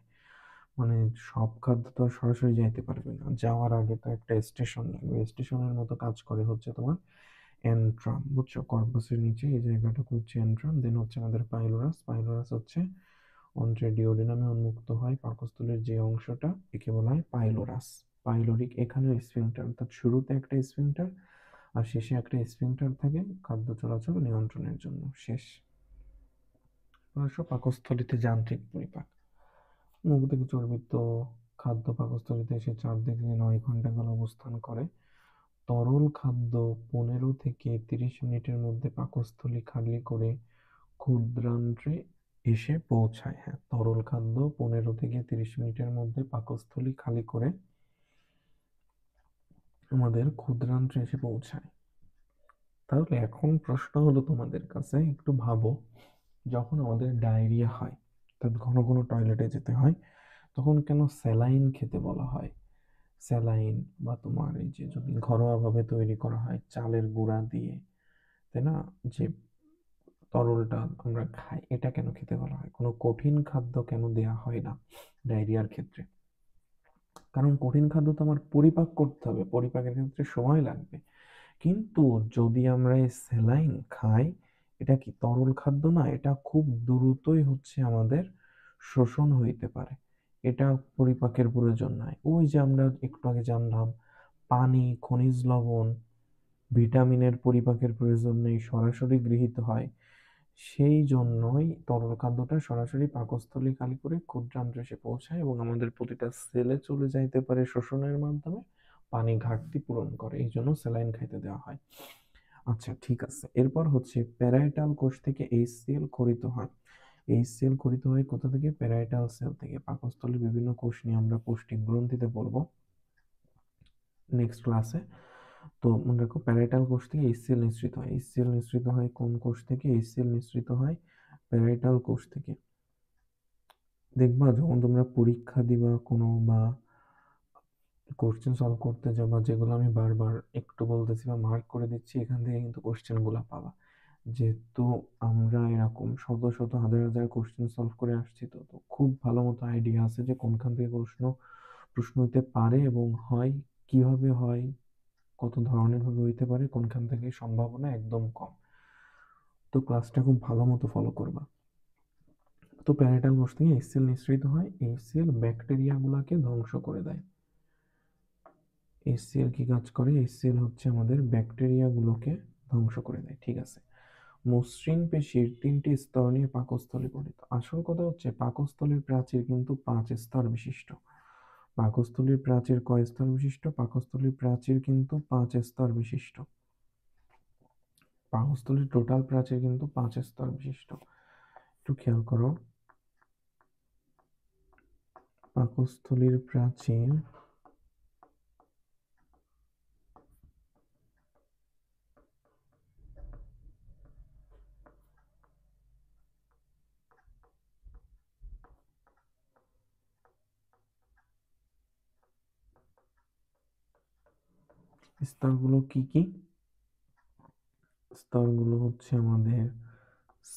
মানে সব খাদ্য তো আর সরাসরি যাইতে পারবে না, যাওয়ার আগে তো একটা স্টেশন লাগবে, স্টেশনের মতো কাজ করে হচ্ছে তোমার অ্যান্ট্রাম, বুঝছো? কর্পাসের নিচে এই জায়গাটা হচ্ছে অ্যান্ট্রাম। দেন হচ্ছে আমাদের পাইলোরাস। পাইলোরাস হচ্ছে অন্ত্রের ডিওডিনামে উন্মুক্ত হয় পাকস্থলীর যে অংশটা, একে বলা হয় পাইলোরাস। পাইলোরিক, এখানেও স্ফিংক্টার, অর্থাৎ শুরুতে একটা স্ফিংক্টার আর শেষে একটা স্ফিংক্টার থাকে খাদ্য চলাচল নিয়ন্ত্রণের জন্য। শেষ। পাকস্থলীতে যান্ত্রিক পরিপাক। মুখ থেকে চর্বিত খাদ্য পাকস্থলীতে এসে 4 থেকে 9 ঘন্টা কাল অবস্থান করে। তরল খাদ্য 15 থেকে 30 মিনিটের মধ্যে পাকস্থলী খালি করে ক্ষুদ্রান্ত্রে এসে পৌঁছায়। হ্যাঁ, তরল খাদ্য 15 থেকে 30 মিনিটের মধ্যে পাকস্থলী খালি করে আমাদের ক্ষুদ্রান্ত্রে এসে পৌঁছায়। তাহলে এখন প্রশ্ন হলো তোমাদের কাছে, একটু ভাবো, যখন আমাদের ডায়রিয়া হয়, অর্থাৎ ঘন ঘন টয়লেটে যেতে হয়, তখন কেন স্যালাইন খেতে বলা হয়? স্যালাইন বা তোমার এই যে যদি ঘরোয়াভাবে তৈরি করা হয় চালের গুঁড়া দিয়ে, তাই না, যে তরলটা আমরা খাই, এটা কেন খেতে বলা হয়? কোনো কঠিন খাদ্য কেন দেয়া হয় না ডায়রিয়ার ক্ষেত্রে? কারণ কঠিন খাদ্য তো আমার পরিপাক করতে হবে, পরিপাকের ক্ষেত্রে সময় লাগবে। কিন্তু যদি আমরা এই স্যালাইন খাই, এটা কি তরল খাদ্য না? এটা খুব দ্রুতই হচ্ছে আমাদের শোষণ হইতে পারে, এটা পরিপাকের প্রয়োজন নাই। ওই যে আমরা একটু আগে জানলাম, পানি, খনিজ লবণ, ভিটামিনের পরিপাকের প্রয়োজন নেই, সরাসরি গৃহীত হয়। সেই জন্যই তরল খাদ্যটা সরাসরি পাকস্থলী খালি করে ক্ষুদ্রান্তে এসে পৌঁছায় এবং আমাদের প্রতিটা সেলে চলে যাইতে পারে শোষণের মাধ্যমে, পানি ঘাটতি পূরণ করে, এই জন্য স্যালাইন খাইতে দেওয়া হয়। আচ্ছা, ঠিক আছে। এরপর হচ্ছে প্যারাইটাল কোষ থেকে এইচসিএল খরিত হয়। এইচসিএল খরিত হয় কোথা থেকে? প্যারাইটাল সেল থেকে। পাকস্থলীর বিভিন্ন কোষ নিয়ে আমরা পুষ্টি গ্রন্থিতে পড়বো নেক্সট ক্লাসে। তো মনে রাখো, প্যারাইটাল কোষ থেকে এইচসিএল নিঃসৃত হয়। এইচসিএল নিঃসৃত হয় কোন কোষ থেকে? এইচসিএল নিঃসৃত হয় প্যারাইটাল কোষ থেকে। দেখবা যখন তোমরা পরীক্ষা দিবা কোনো, বা কোশ্চেন সলভ করতে যাবা, যেগুলো আমি বারবার একটু বলতেছি বা মার্ক করে দিচ্ছি, এখান থেকে কিন্তু কোশ্চেন গুলা পাবা। যেহেতু আমরা এরকম শত শত হাজার হাজার কোশ্চেন সলভ করে আসছি, তো তো খুব ভালো মতো আইডিয়া আছে যে কোনখান থেকে প্রশ্ন প্রশ্ন হতে পারে এবং হয়, কিভাবে হয়, কত ধরনের ভাবে হইতে পারে, কোনখান থেকে সম্ভাবনা একদম কম। তো ক্লাসটা খুব ভালো মতো ফলো করবা। তো প্যারাইটাল কোষ থেকে HCl নিঃসৃত হয়, HCl ব্যাকটেরিয়াগুলোকে ধ্বংস করে দেয়। HCl কি কাজ করে? HCl হচ্ছে আমাদের ব্যাকটেরিয়াগুলোকে ধ্বংস করে দেয়। ঠিক আছে। মসৃণ পেশির 3টি স্তর নিয়ে পাকস্থলী গঠিত। আসল কথা হচ্ছে পাকস্থলীর প্রাচীর কিন্তু 5 স্তর বিশিষ্ট। পাকস্থলীর প্রাচীর কয় স্তর বিশিষ্ট? পাকস্থলীর প্রাচীর কিন্তু 5 স্তর বিশিষ্ট। পাকস্থলীর টোটাল প্রাচীর কিন্তু 5 স্তর বিশিষ্ট। একটু খেয়াল করো, পাকস্থলীর প্রাচীর স্তরগুলো কি কি? স্তরগুলো হচ্ছে আমাদের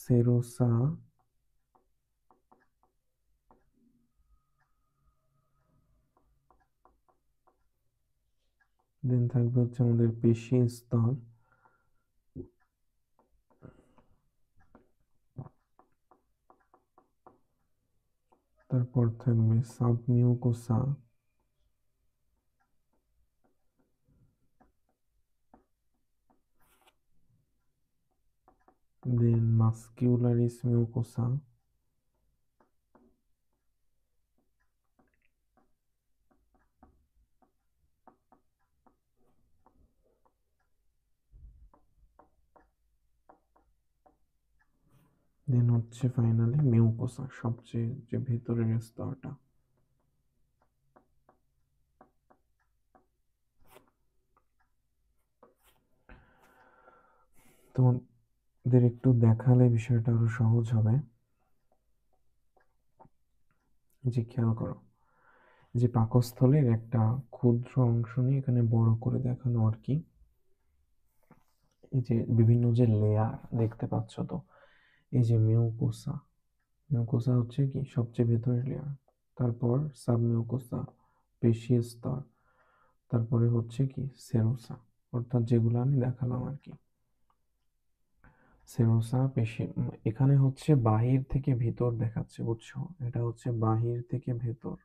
সেরোসা, দেন থাকবে হচ্ছে আমাদের পেশি স্তর, তারপর থাকবে সাবমিউকোসা, দেন মাস্কিউলারিস মিউকোসা, দেন হচ্ছে ফাইনালি মিউকোসা, সবচেয়ে যে ভেতরের স্তরটা। তোমাদের একটু দেখালে বিষয়টা আরো সহজ হবে। যে খেয়াল করো, যে পাকস্থলীর একটা ক্ষুদ্র অংশ নিয়ে এখানে বড় করে দেখানো আর কি। এই যে বিভিন্ন যে লেয়ার দেখতে পাচ্ছ, তো এই যে মিউকোসা, মিউকোসা হচ্ছে কি সবচেয়ে ভেতরের লেয়ার, তারপর সাবমিউকোসা পেশি স্তর, তারপরে হচ্ছে কি সেরোসা, অর্থাৎ যেগুলো আমি দেখালাম আর কি। সেরোসা পেশি, এখানে হচ্ছে বাহির থেকে ভিতর দেখাচ্ছে, বুঝছো? এটা হচ্ছে বাহির থেকে ভেতর,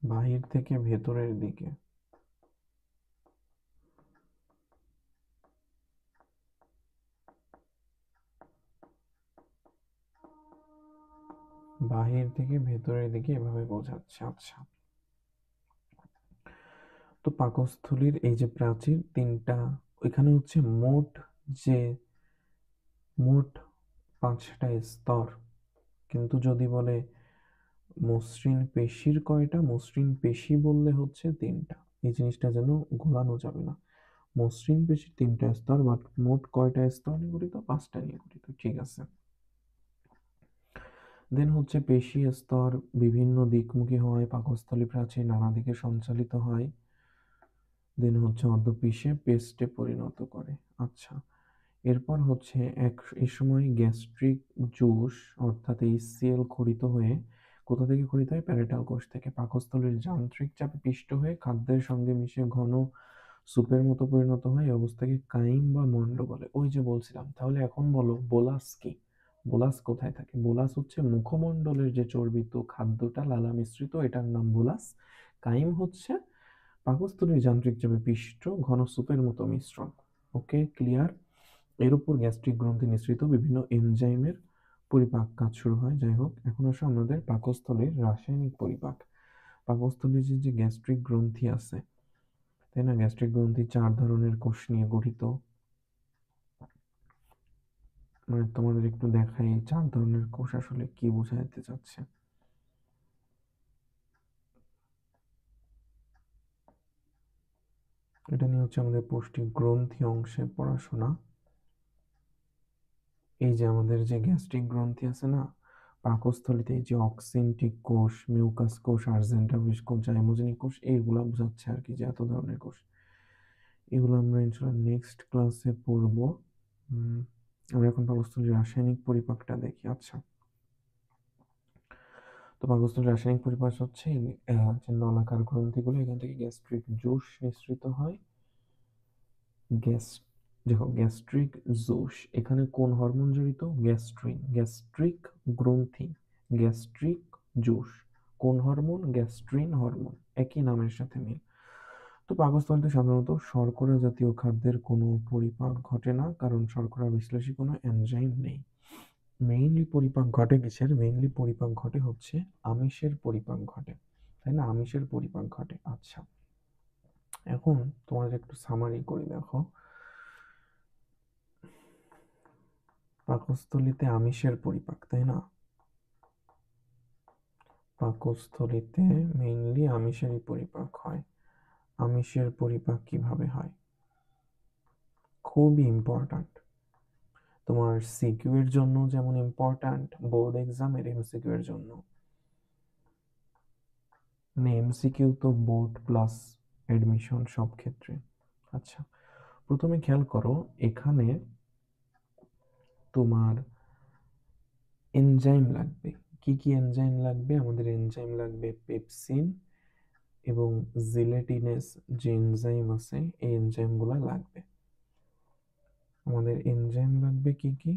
বাহির থেকে ভেতরের দিকে। বাহির থেকে ভেতরের দিকে এভাবে বোঝাচ্ছে। আচ্ছা, তো পাকস্থলীর এই যে প্রাচীর তিনটা, ওইখানে হচ্ছে যে মোট 5টা স্তর, কিন্তু যদি বলে মসৃণ পেশির কয়টা, মসৃণ পেশি বললে হচ্ছে 3টা। এই জিনিসটা যেন ঘোরানো যাবে না। মসৃণ পেশির 3টা স্তর, বাট মোট কয়টা স্তর নিয়ে গঠিত? 5টা নিয়ে গঠিত। ঠিক আছে। দেন হচ্ছে পেশি স্তর বিভিন্ন দিকমুখী হয়, পাকস্থলী প্রাচীর নানা দিকে সঞ্চালিত হয়, দেন হচ্ছে অর্ধপিসে পেস্টে পরিণত করে। আচ্ছা, এরপর হচ্ছে এই সময় গ্যাস্ট্রিক জুস অর্থাৎ HCl ক্ষরিত হয়ে কোথা থেকে ক্ষরিত হয়? প্যারাইটাল কোষ থেকে। পাকস্থলীর যান্ত্রিক চাপে পিষ্ট হয়ে খাদ্যের সঙ্গে মিশে ঘন স্যুপের মতো পরিণত হয়। এই অবস্থাকে কাইম বা মন্ড বলে। ওই যে বলছিলাম, তাহলে এখন বলো বোলাস কি? বোলাস কোথায় থাকে? বোলাস হচ্ছে মুখমণ্ডলের যে চর্বিত খাদ্যটা লালা মিশ্রিত, এটার নাম বোলাস। কাইম হচ্ছে পাকস্থলীর যান্ত্রিক চাপে পিষ্ট ঘন স্যুপের মতো মিশ্রণ। ওকে, ক্লিয়ার? এর উপর গ্যাস্ট্রিক গ্রন্থি নিঃসৃত বিভিন্ন এনজাইমের পরিপাক কাজ শুরু হয়। যাই হোক, এখন আসলে আমাদের পাকস্থলীর রাসায়নিক পরিপাক। পাকস্থলীর যে গ্যাস্ট্রিক গ্রন্থি আছে, তাই না? গ্যাস্ট্রিক গ্রন্থি 4 ধরনের কোষ নিয়ে গঠিত। মানে তোমাদের একটু দেখাই 4 ধরনের কোষ আসলে কি বোঝাতে চাচ্ছে। এটা নিয়ে হচ্ছে আমাদের পুষ্টি গ্রন্থি অংশে পড়াশোনা। এই যে আমাদের যে গ্যাস্ট্রিক গ্রন্থি আছে না পাকস্থলীতে, এই যে অক্সিনটিক কোষ, মিউকাস কোষ, আর্জেন্টাভিস কোষ, জাইমোজেনিক কোষ, এইগুলা বোঝাচ্ছে আর কি, যে এত ধরনের কোষ। এগুলো আমরা ইনশাআল্লাহ নেক্সট ক্লাসে পড়ব। আমরা এখন পাকস্থলীর রাসায়নিক পরিপাকটা দেখি। আচ্ছা, তো পাকস্থলীর রাসায়নিক পরিপাক হচ্ছে যে নলাকার গ্রন্থিগুলো, এখান থেকে গ্যাস্ট্রিক জুস নিঃসৃত হয়। গ্যাস দেখো গ্যাস্ট্রিক জোশ, এখানে কোন হরমোন জড়িত? গ্যাস্ট্রিন, গ্যাস্ট্রিক গ্রন্থি, গ্যাস্ট্রিক জোশ, কোন হরমোন? গ্যাস্ট্রিন হরমোন, একই নামের সাথে মিল। তো পাকস্থলীতে সাধারণত শর্করা জাতীয় খাদ্যের কোনো পরিপাক ঘটে না, কারণ শর্করা বিশ্লেষী কোনো এনজাইম নেই। মেইনলি পরিপাক ঘটে কিসের? মেইনলি পরিপাক ঘটে হচ্ছে আমিষের পরিপাক ঘটে, তাই না? আমিষের পরিপাক ঘটে। আচ্ছা, এখন তোমাদের একটু সামারি করে দেখো। পাকস্থলীতে আমিষের পরিপাক, তাই না? পাকস্থলীতে মেইনলি আমিষেরই পরিপাক হয়। আমিষের পরিপাক কিভাবে হয়? খুবই ইম্পর্ট্যান্ট। তোমার সিকিউ এর জন্য যেমন ইম্পর্ট্যান্ট, বোর্ড এক্সামের এমসিকিউ এর জন্য। মানে এমসিকিউ তো বোর্ড প্লাস এডমিশন সব ক্ষেত্রে। আচ্ছা, প্রথমে খেয়াল করো, এখানে তোমার এনজাইম লাগবে। কি কি এনজাইম লাগবে? আমাদের এনজাইম লাগবে পেপসিন এবং জিলেটিনেস, যে এনজাইম আছে এই এনজাইমগুলো লাগবে। আমাদের এনজাইম লাগবে কি কি?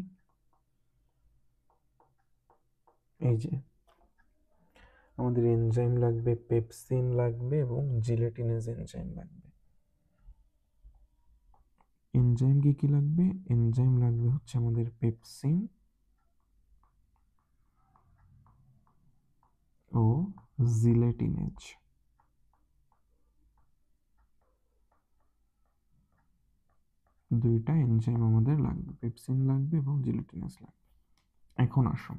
এই যে আমাদের এনজাইম লাগবে, পেপসিন লাগবে এবং জিলেটিনেস এনজাইম লাগবে। এনজাইম কি কি লাগবে? এনজাইম লাগবে হচ্ছে আমাদের পেপসিন ও জিলেটিনেজ। দুইটা এনজাইম আমাদের লাগবে, পেপসিন লাগবে এবং জিলেটিনেজ লাগবে। এখন আসো,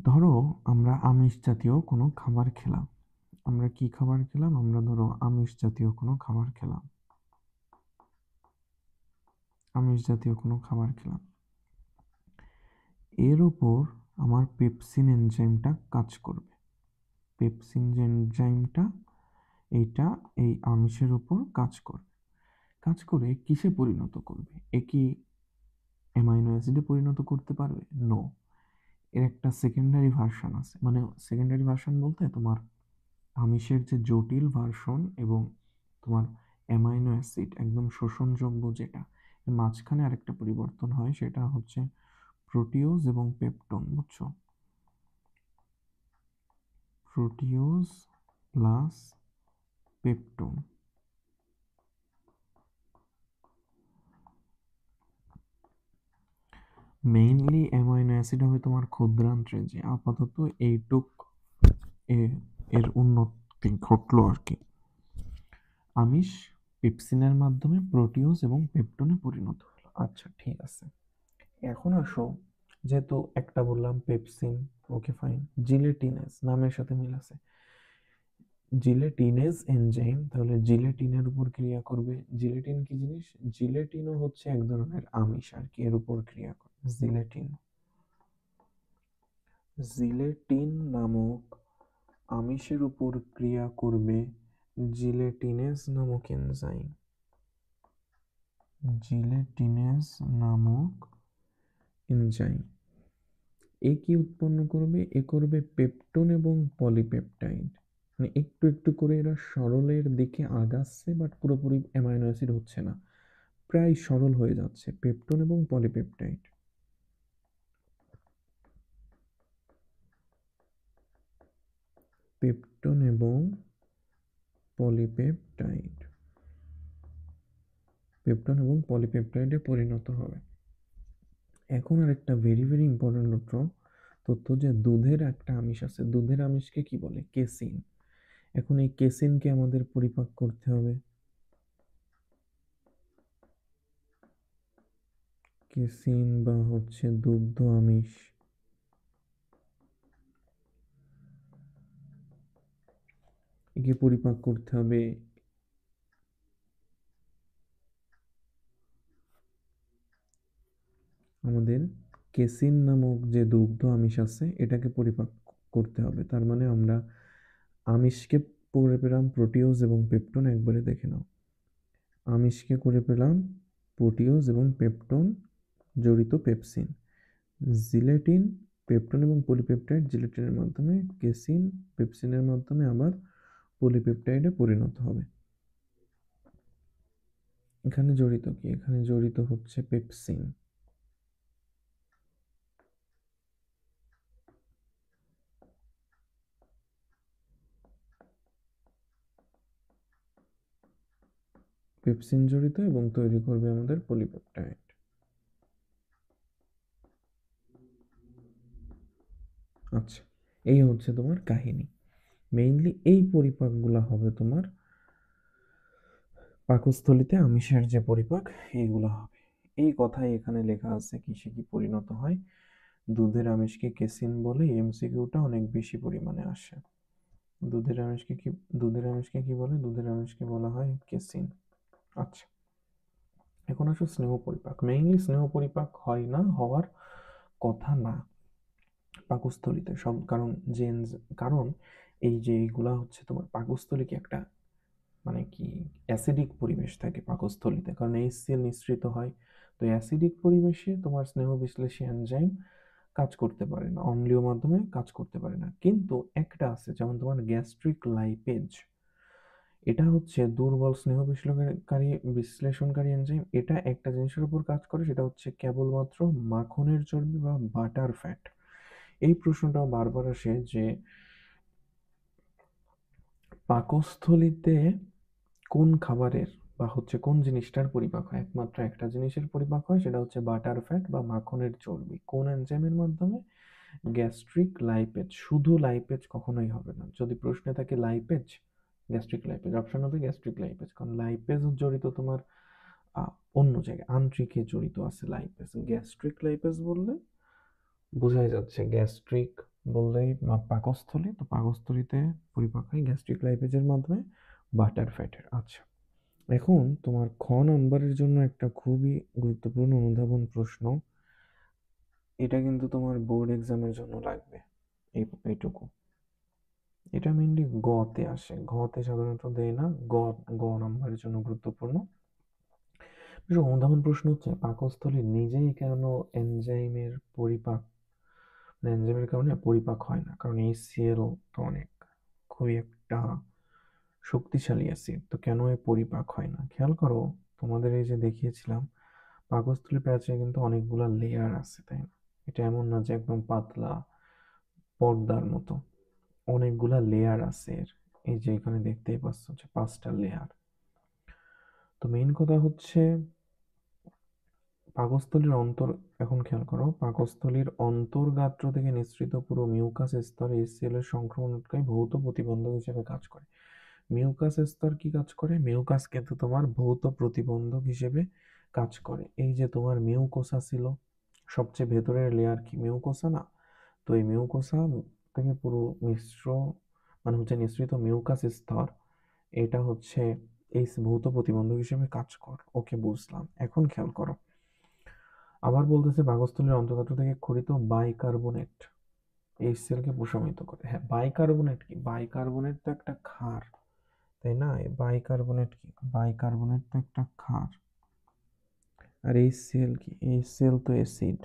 ধরো আমরা আমিষ জাতীয় কোনো খাবার খেলাম। আমরা কি খাবার খেলাম? আমরা ধরো আমিষ জাতীয় কোনো খাবার খেলাম। আমিষ জাতীয় কোনো খাবার খেলাম, এর উপর আমার পেপসিন এনজাইমটা কাজ করবে। পেপসিন যে এনজাইমটা, এইটা এই আমিষের উপর কাজ করবে। কাজ করে কিসে পরিণত করবে? এ কি অ্যামাইনো অ্যাসিডে পরিণত করতে পারবে? নো। এর একটা সেকেন্ডারি ভার্সন আছে। মানে সেকেন্ডারি ভার্সন বলতে তোমার আমিষের যে জটিল ভার্সন এবং তোমার অ্যামাইনো অ্যাসিড একদম শোষণযোগ্য যেটা, এর মাঝখানে আরেকটা পরিবর্তন হয়, সেটা হচ্ছে প্রোটিওজ এবং পেপটোন। বুঝছো? Proteose plus peptone. Mainly amino acid হবে তোমার ক্ষুদ্রান্ত্রে, যে আপাতত এইটুক এর উন্নতি ঘটলো আর কি। আমিষ পেপসিনের মাধ্যমে প্রোটিওজ এবং পেপটোনে পরিণত হলো। আচ্ছা ঠিক আছে, এখন আসো, যেহেতু একটা বললাম পেপসিন, ওকে ফাইন, জিলেটিনেস নামের সাথে মিল আছে। জিলেটিনেজ এনজাইম তাহলে জিলেটিনের উপর ক্রিয়া করবে। জিলেটিন কি জিনিস? জিলেটিনও হচ্ছে এক ধরনের আমিষ আর কি, এর উপর ক্রিয়া করে জিলেটিন। জিলেটিন নামক আমিষের উপর ক্রিয়া করবে জিলেটিনেজ নামক এনজাইম। জিলেটিনেজ নামক এনজাইম এ কি উৎপন্ন করবে? এ করবে পেপটোন এবং পলিপেপটাইড। মানে একটু একটু করে এরা সরলের দিকে আগাচ্ছে, বাট পুরোপুরি অ্যামাইনো অ্যাসিড হচ্ছে না, প্রায় সরল হয়ে যাচ্ছে। পেপটোন এবং পলিপেপটাইড, পেপটোন এবং পলিপেপটাইড, পেপটোন এবং পলিপেপটাইডে পরিণত হবে। এখন আর একটা ভেরি ভেরি ইম্পর্টেন্ট তথ্য, যে দুধের একটা আমিষ আছে। দুধের আমিষকে কি বলে? কেসিন। এখন এই কেসিনকে আমাদের পরিপাক করতে হবে। কেসিন বা হচ্ছে দুগ্ধ আমিষ, একে পরিপাক করতে হবে। আমাদের কেসিন নামক যে দুগ্ধ আমিষ আছে এটাকে পরিপাক করতে হবে। তার মানে আমরা আমিষকে করে পেলাম প্রোটিওজ এবং পেপটোন, একবারে দেখে নাও। আমিষকে করে পেলাম প্রোটিওজ এবং পেপটোন জড়িত পেপসিন। জিলেটিন, পেপটোন এবং পলিপেপটাইড, জিলেটিনের মাধ্যমে কেসিন, পেপসিনের মাধ্যমে আবার পলিপেপটাইডে পরিণত হবে। এখানে জড়িত কি? এখানে জড়িত হচ্ছে পেপসিন। পেপসিন জড়িত এবং তৈরি করবে আমাদের পলিপেপটাইড। আচ্ছা, এই হচ্ছে তোমার কাহিনী। মেইনলি এই পরিপাকগুলো হবে তোমার পাকস্থলীতে আমিষের যে পরিপাক, এইগুলো হবে। এই কথাই এখানে লেখা আছে কিসে কি পরিণত হয়। দুধের আমিষকে কেসিন বলে, এমসিকিউটা অনেক বেশি পরিমাণে আসে। দুধের আমিষকে কি বলে? দুধের আমিষকে বলা হয় কেসিন। আচ্ছা, এখন আসো স্নেহ পরিপাক। মেইনলি স্নেহ পরিপাক হয় না, হওয়ার কথা না পাকস্থলীতে সব, কারণ এই যে এইগুলা হচ্ছে তোমার পাকস্থলীকে একটা মানে কি অ্যাসিডিক পরিবেশ থাকে পাকস্থলীতে, কারণ HCl নিঃসৃত হয়। তো অ্যাসিডিক পরিবেশে তোমার স্নেহ বিশ্লেষী এনজাইম কাজ করতে পারে না, অম্লীয় মাধ্যমে কাজ করতে পারে না। কিন্তু একটা আছে, যেমন তোমার গ্যাস্ট্রিক লাইপেজ, এটা হচ্ছে দুর্বল স্নেহ বিশ্লেষণকারী এনজাইম। এটা একটা জিনিসের উপর কাজ করে, সেটা হচ্ছে কেবলমাত্র মাখনের চর্বি বা বাটার ফ্যাট। এই প্রশ্নটাও বারবার আসে যে পাকস্থলীতে কোন খাবারের বা হচ্ছে কোন জিনিসটার পরিপাক হয়? একমাত্র একটা জিনিসের পরিপাক হয়, সেটা হচ্ছে বাটার ফ্যাট বা মাখনের চর্বি। কোন এনজাইমের মাধ্যমে? Gastric lipase. শুধু লাইপেজ কখনোই হবে না। যদি প্রশ্নে থাকে লাইপেজ, গ্যাস্ট্রিক লাইপেজ, অপশন হবে গ্যাস্ট্রিক লাইপেজ, কারণ লাইপেজ জড়িত তোমার আহ, অন্য জায়গায় আন্ত্রিকে জড়িত আছে লাইপেজ। গ্যাস্ট্রিক লাইপেজ বললে বোঝাই যাচ্ছে, গ্যাস্ট্রিক বললেই পাকস্থলী, তো পাকস্থলীতে পরিপাক হয় গ্যাস্ট্রিক লাইপেজের মাধ্যমে বাটার ফ্যাটের। আচ্ছা, এখন তোমার খ নাম্বারের জন্য একটা খুবই গুরুত্বপূর্ণ অনুধাবন প্রশ্ন। এটা কিন্তু তোমার বোর্ড এক্সামের জন্য লাগবে, এইটুকু। এটা মেইনলি গতে আসে, ঘতে সাধারণত দেয় না, গ নাম্বারের জন্য গুরুত্বপূর্ণ। অনুধাবন প্রশ্ন হচ্ছে পাকস্থলী নিজেই কেন এনজাইমের পরিপাক, এনজাইমের কারণে পরিপাক হয় না? কারণ HCl তো অনেক খুবই একটা শক্তিশালী অ্যাসিড, তো কেন এ পরিপাক হয় না? খেয়াল করো, তোমাদের এই যে দেখিয়েছিলাম পাকস্থলী প্যাচে কিন্তু অনেকগুলা লেয়ার আছে, তাই না? এটা এমন না যে একদম পাতলা পর্দার মতো, অনেকগুলা লেয়ার আছে এর। এই যে এখানে দেখতেই পাচ্ছ যে 5টা লেয়ার। তো মেইন কথা হচ্ছে পাকস্থলীর অন্তর, এখন খেয়াল করো, পাকস্থলীর অন্তর্গাত্র থেকে নিঃসৃত পুরো মিউকাস স্তর HCl এর সংক্রমণকারী ভৌত প্রতিবন্ধক হিসেবে কাজ করে। মিউকাস স্তর কি কাজ করে? মিউকাস কিন্তু তোমার ভৌত প্রতিবন্ধক হিসেবে কাজ করে। এই যে তোমার মিউকোসা ছিল, সবচেয়ে ভেতরের লেয়ার কি মিউকোসা না? তো এই মিউকোসা থেকে পুরো মানে হচ্ছে নিঃসৃত মিউকাস স্তর, এটা হচ্ছে এই ভৌত প্রতিবন্ধক হিসেবে কাজ করে। ওকে, বুঝলাম। এখন খেয়াল করো, আবার বলতেছে পাকস্থলীর অন্তর্গাত্র থেকে ক্ষরিত বাইকার্বনেট HCl কে প্রশমিত করে। হ্যাঁ, বাইকার্বনেট কি? বাইকার্বনেট তো একটা ক্ষার, তাই না? বাইকার্বনেট কি? বাইকার্বনেট তো একটা ক্ষার। আর HCl কি? HCl তো অ্যাসিড।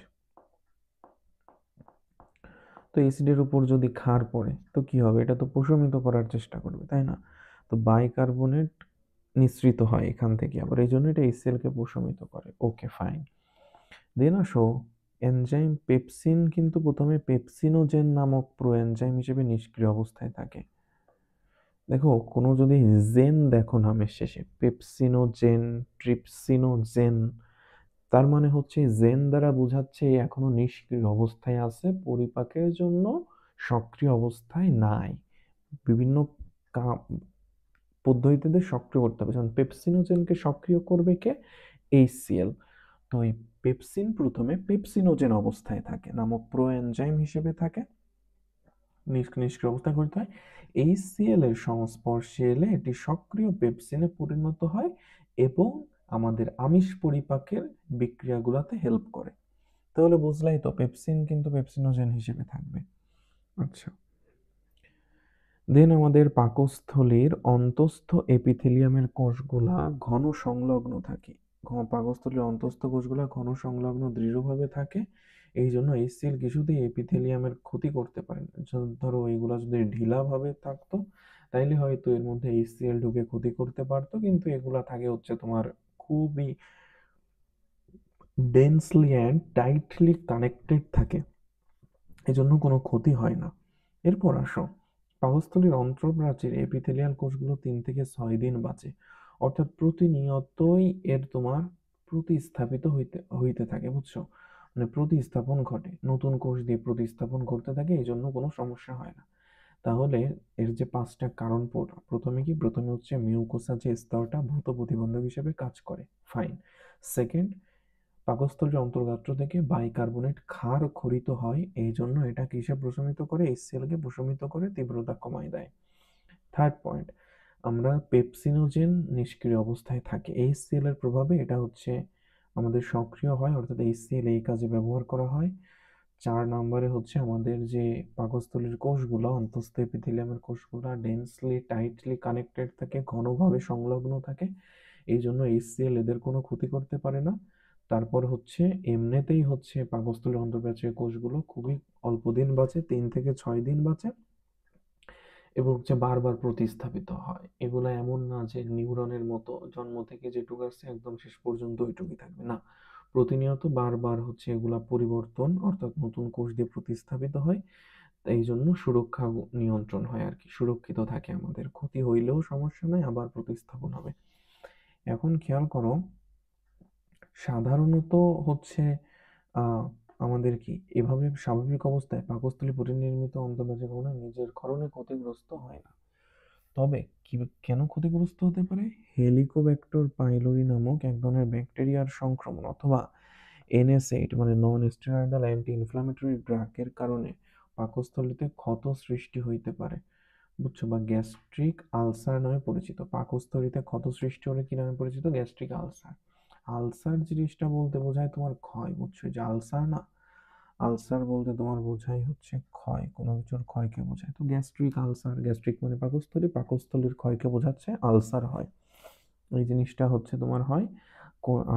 তো অ্যাসিডের উপর যদি ক্ষার পড়ে তো কি হবে? এটা তো প্রশমিত করার চেষ্টা করবে, তাই না? তো বাইকার্বনেট নিঃসৃত হয় এখান থেকে, আবার এই জন্য এটা HCl কে প্রশমিত করে। ওকে, ফাইন। দেন আসো এনজাইম পেপসিন, কিন্তু প্রথমে পেপসিনোজেন নামক প্রোএনজাইম হিসেবে নিষ্ক্রিয় অবস্থায় থাকে। দেখো, কোনো যদি জেন দেখো নামের শেষে, পেপসিনোজেন, ট্রিপসিনোজেন, তার মানে হচ্ছে জেন দ্বারা বোঝাচ্ছে এখনো নিষ্ক্রিয় অবস্থায় আছে, পরিপাকের জন্য সক্রিয় অবস্থায় নাই। বিভিন্ন পদ্ধতিতে সক্রিয় করতে হবে, যেমন পেপসিনোজেনকে সক্রিয় করবে কে? HCl। তো এই পেপসিন প্রথমে পেপসিনোজেন অবস্থায় থাকে নামক প্রোএনজাইম হিসেবে থাকে, নিষ্ক্রিয় অবস্থায় করতে হয়। HCl এর সংস্পর্শে এলে এটি সক্রিয় পেপসিনে পরিণত হয় এবং আমাদের আমিষ পরিপাকের বিক্রিয়াগুলোতে হেল্প করে। তাহলে বুঝলাই তো, পেপসিন কিন্তু পেপসিনোজেন হিসেবে থাকবে। আচ্ছা, দেন আমাদের পাকস্থলীর অন্তঃস্থ এপিথেলিয়ামের কোষগুলা ঘন সংলগ্ন থাকে। পাকস্থলীর অন্তঃস্থ কোষগুলা ঘন সংলগ্ন দৃঢ়ভাবে থাকে, এই জন্য HCl কিছুতেই এপিথেলিয়ামের ক্ষতি করতে পারে না। ধরো এইগুলা যদি ঢিলাভাবে থাকতো তাইলে হয়তো এর মধ্যে HCl ঢুকে ক্ষতি করতে পারতো, কিন্তু এগুলা থাকে হচ্ছে তোমার খুবই ডেন্সলি অ্যান্ড টাইটলি কানেক্টেড থাকে, এজন্য কোনো ক্ষতি হয় না। এরপর আসো, পাকস্থলীর অন্ত্রপ্রাচীর এপিথেলিয়াল কোষগুলো 3 থেকে 6 দিন বাঁচে, অর্থাৎ প্রতিনিয়তই এর তোমার প্রতিস্থাপিত হইতে হইতে থাকে, বুঝছো? মানে প্রতিস্থাপন ঘটে, নতুন কোষ দিয়ে প্রতিস্থাপন করতে থাকে, এই জন্য কোনো সমস্যা হয় না। তাহলে এর যে 5টা কারণ প্রথমে কি, প্রথমে হচ্ছে মিউকোসা যে স্তরটা ভূত প্রতিবন্ধক হিসেবে কাজ করে, ফাইন। সেকেন্ড, পাকস্থলীর অন্তর্গাত্র থেকে বাইকার্বনেট ক্ষার ক্ষরিত হয়, এই জন্য এটা কিসে প্রশমিত করে, এইচসিএলকে প্রশমিত করে, তীব্রতা কমায় দেয়। থার্ড পয়েন্ট, আমরা পেপসিনোজেন নিষ্ক্রিয় অবস্থায় থাকে, এইচসিএল এর প্রভাবে এটা হচ্ছে আমাদের সক্রিয় হয়, অর্থাৎ এইচসিএল এই কাজে ব্যবহার করা হয়। 4 নম্বরে হচ্ছে আমাদের যে পাকস্থলীর কোষগুলো, অন্তঃস্থ এপিথেলিয়ামের কোষগুলো ডেন্সলি টাইটলি কানেক্টেড থাকে, ঘনভাবে সংলগ্ন থাকে, এই জন্য এইচসিএল এদের কোনো ক্ষতি করতে পারে না। তারপর হচ্ছে এমনিতেই হচ্ছে পাকস্থলীর অন্তর্প্রাচীরের কোষগুলো খুবই অল্প দিন বাঁচে, 3 থেকে 6 দিন বাঁচে, এবং হচ্ছে বারবার প্রতিস্থাপিত হয়। এগুলা এমন না যে নিউরনের মতো জন্ম থেকে যেটুকু আছে একদম শেষ পর্যন্ত ওইটুকুই থাকবে, না, প্রতিনিয়ত বারবার হচ্ছে এগুলা পরিবর্তন, অর্থাৎ নতুন কোষ দিয়ে প্রতিস্থাপিত হয়। এই জন্য সুরক্ষা নিয়ন্ত্রণ হয় আর কি, সুরক্ষিত থাকে, আমাদের ক্ষতি হইলেও সমস্যা নাই, আবার প্রতিস্থাপন হবে। এখন খেয়াল করো, সাধারণত হচ্ছে আহ আমাদের কি এভাবে স্বাভাবিক অবস্থায় পাকস্থলী পরিনির্মিত অন্তর্বাহী কখনো নিজের ক্ষরণে ক্ষতিগ্রস্ত হয় না। তবে কি, কেন ক্ষতিগ্রস্ত হতে পারে? হেলিকোব্যাক্টর পাইলোরি নামক এক ধরনের ব্যাকটেরিয়ার সংক্রমণ অথবা এনএসএইড মানে নন স্টেরয়েডাল অ্যান্টি ইনফ্ল্যামেটরি ড্রাগের কারণে পাকস্থলীতে ক্ষত সৃষ্টি হইতে পারে, বুঝছো? বা গ্যাস্ট্রিক আলসার নামে পরিচিত। পাকস্থলীতে ক্ষত সৃষ্টি হলে কি নামে পরিচিত? Gastric ulcer. আলসার জিনিসটা বলতে বোঝায় তোমার ক্ষয়, বুঝছো? যে আলসার না, আলসার বলতে তোমার বোঝায় হচ্ছে ক্ষয়, কোনো কিছুর ক্ষয়কে বোঝায়। তো গ্যাস্ট্রিক আলসার, গ্যাস্ট্রিক মানে পাকস্থলী, পাকস্থলীর ক্ষয়কে বোঝাচ্ছে আলসার হয়, এই জিনিসটা হচ্ছে তোমার হয়।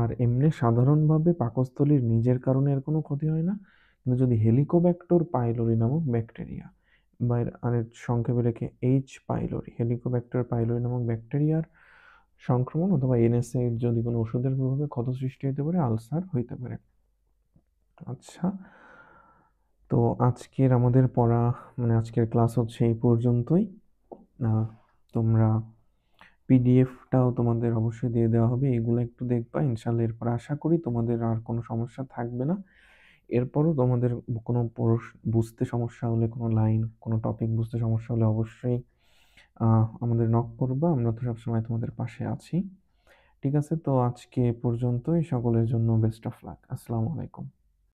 আর এমনি সাধারণভাবে পাকস্থলীর নিজের কারণে এর কোনো ক্ষতি হয় না, কিন্তু যদি হেলিকোব্যাক্টর পাইলোরি নামক ব্যাকটেরিয়া বা এর সংক্ষেপে রেখে এইচ পাইলোরি, হেলিকোব্যাক্টর পাইলোরি নামক ব্যাকটেরিয়ার সংক্রমণ অথবা এনএসএইড যদি কোনো ওষুধের প্রভাবে ক্ষত সৃষ্টি হতে পারে, আলসার হইতে পারে। আচ্ছা, তো আজকের আমাদের পড়া মানে আজকের ক্লাস হচ্ছে এই পর্যন্তই। তোমরা পিডিএফটাও তোমাদের অবশ্যই দিয়ে দেওয়া হবে, এগুলো একটু দেখবা ইনশাল্লাহ, এরপর আশা করি তোমাদের আর কোনো সমস্যা থাকবে না। এরপরও তোমাদের কোনো বুঝতে সমস্যা হলে, কোনো লাইন, কোনো টপিক বুঝতে সমস্যা হলে অবশ্যই আমাদের নক করবা, আমরা তো সবসময় তোমাদের পাশে আছি। ঠিক আছে, তো আজকে এ পর্যন্তই, সকলের জন্য বেস্ট অফ লাক। আসসালামু আলাইকুম।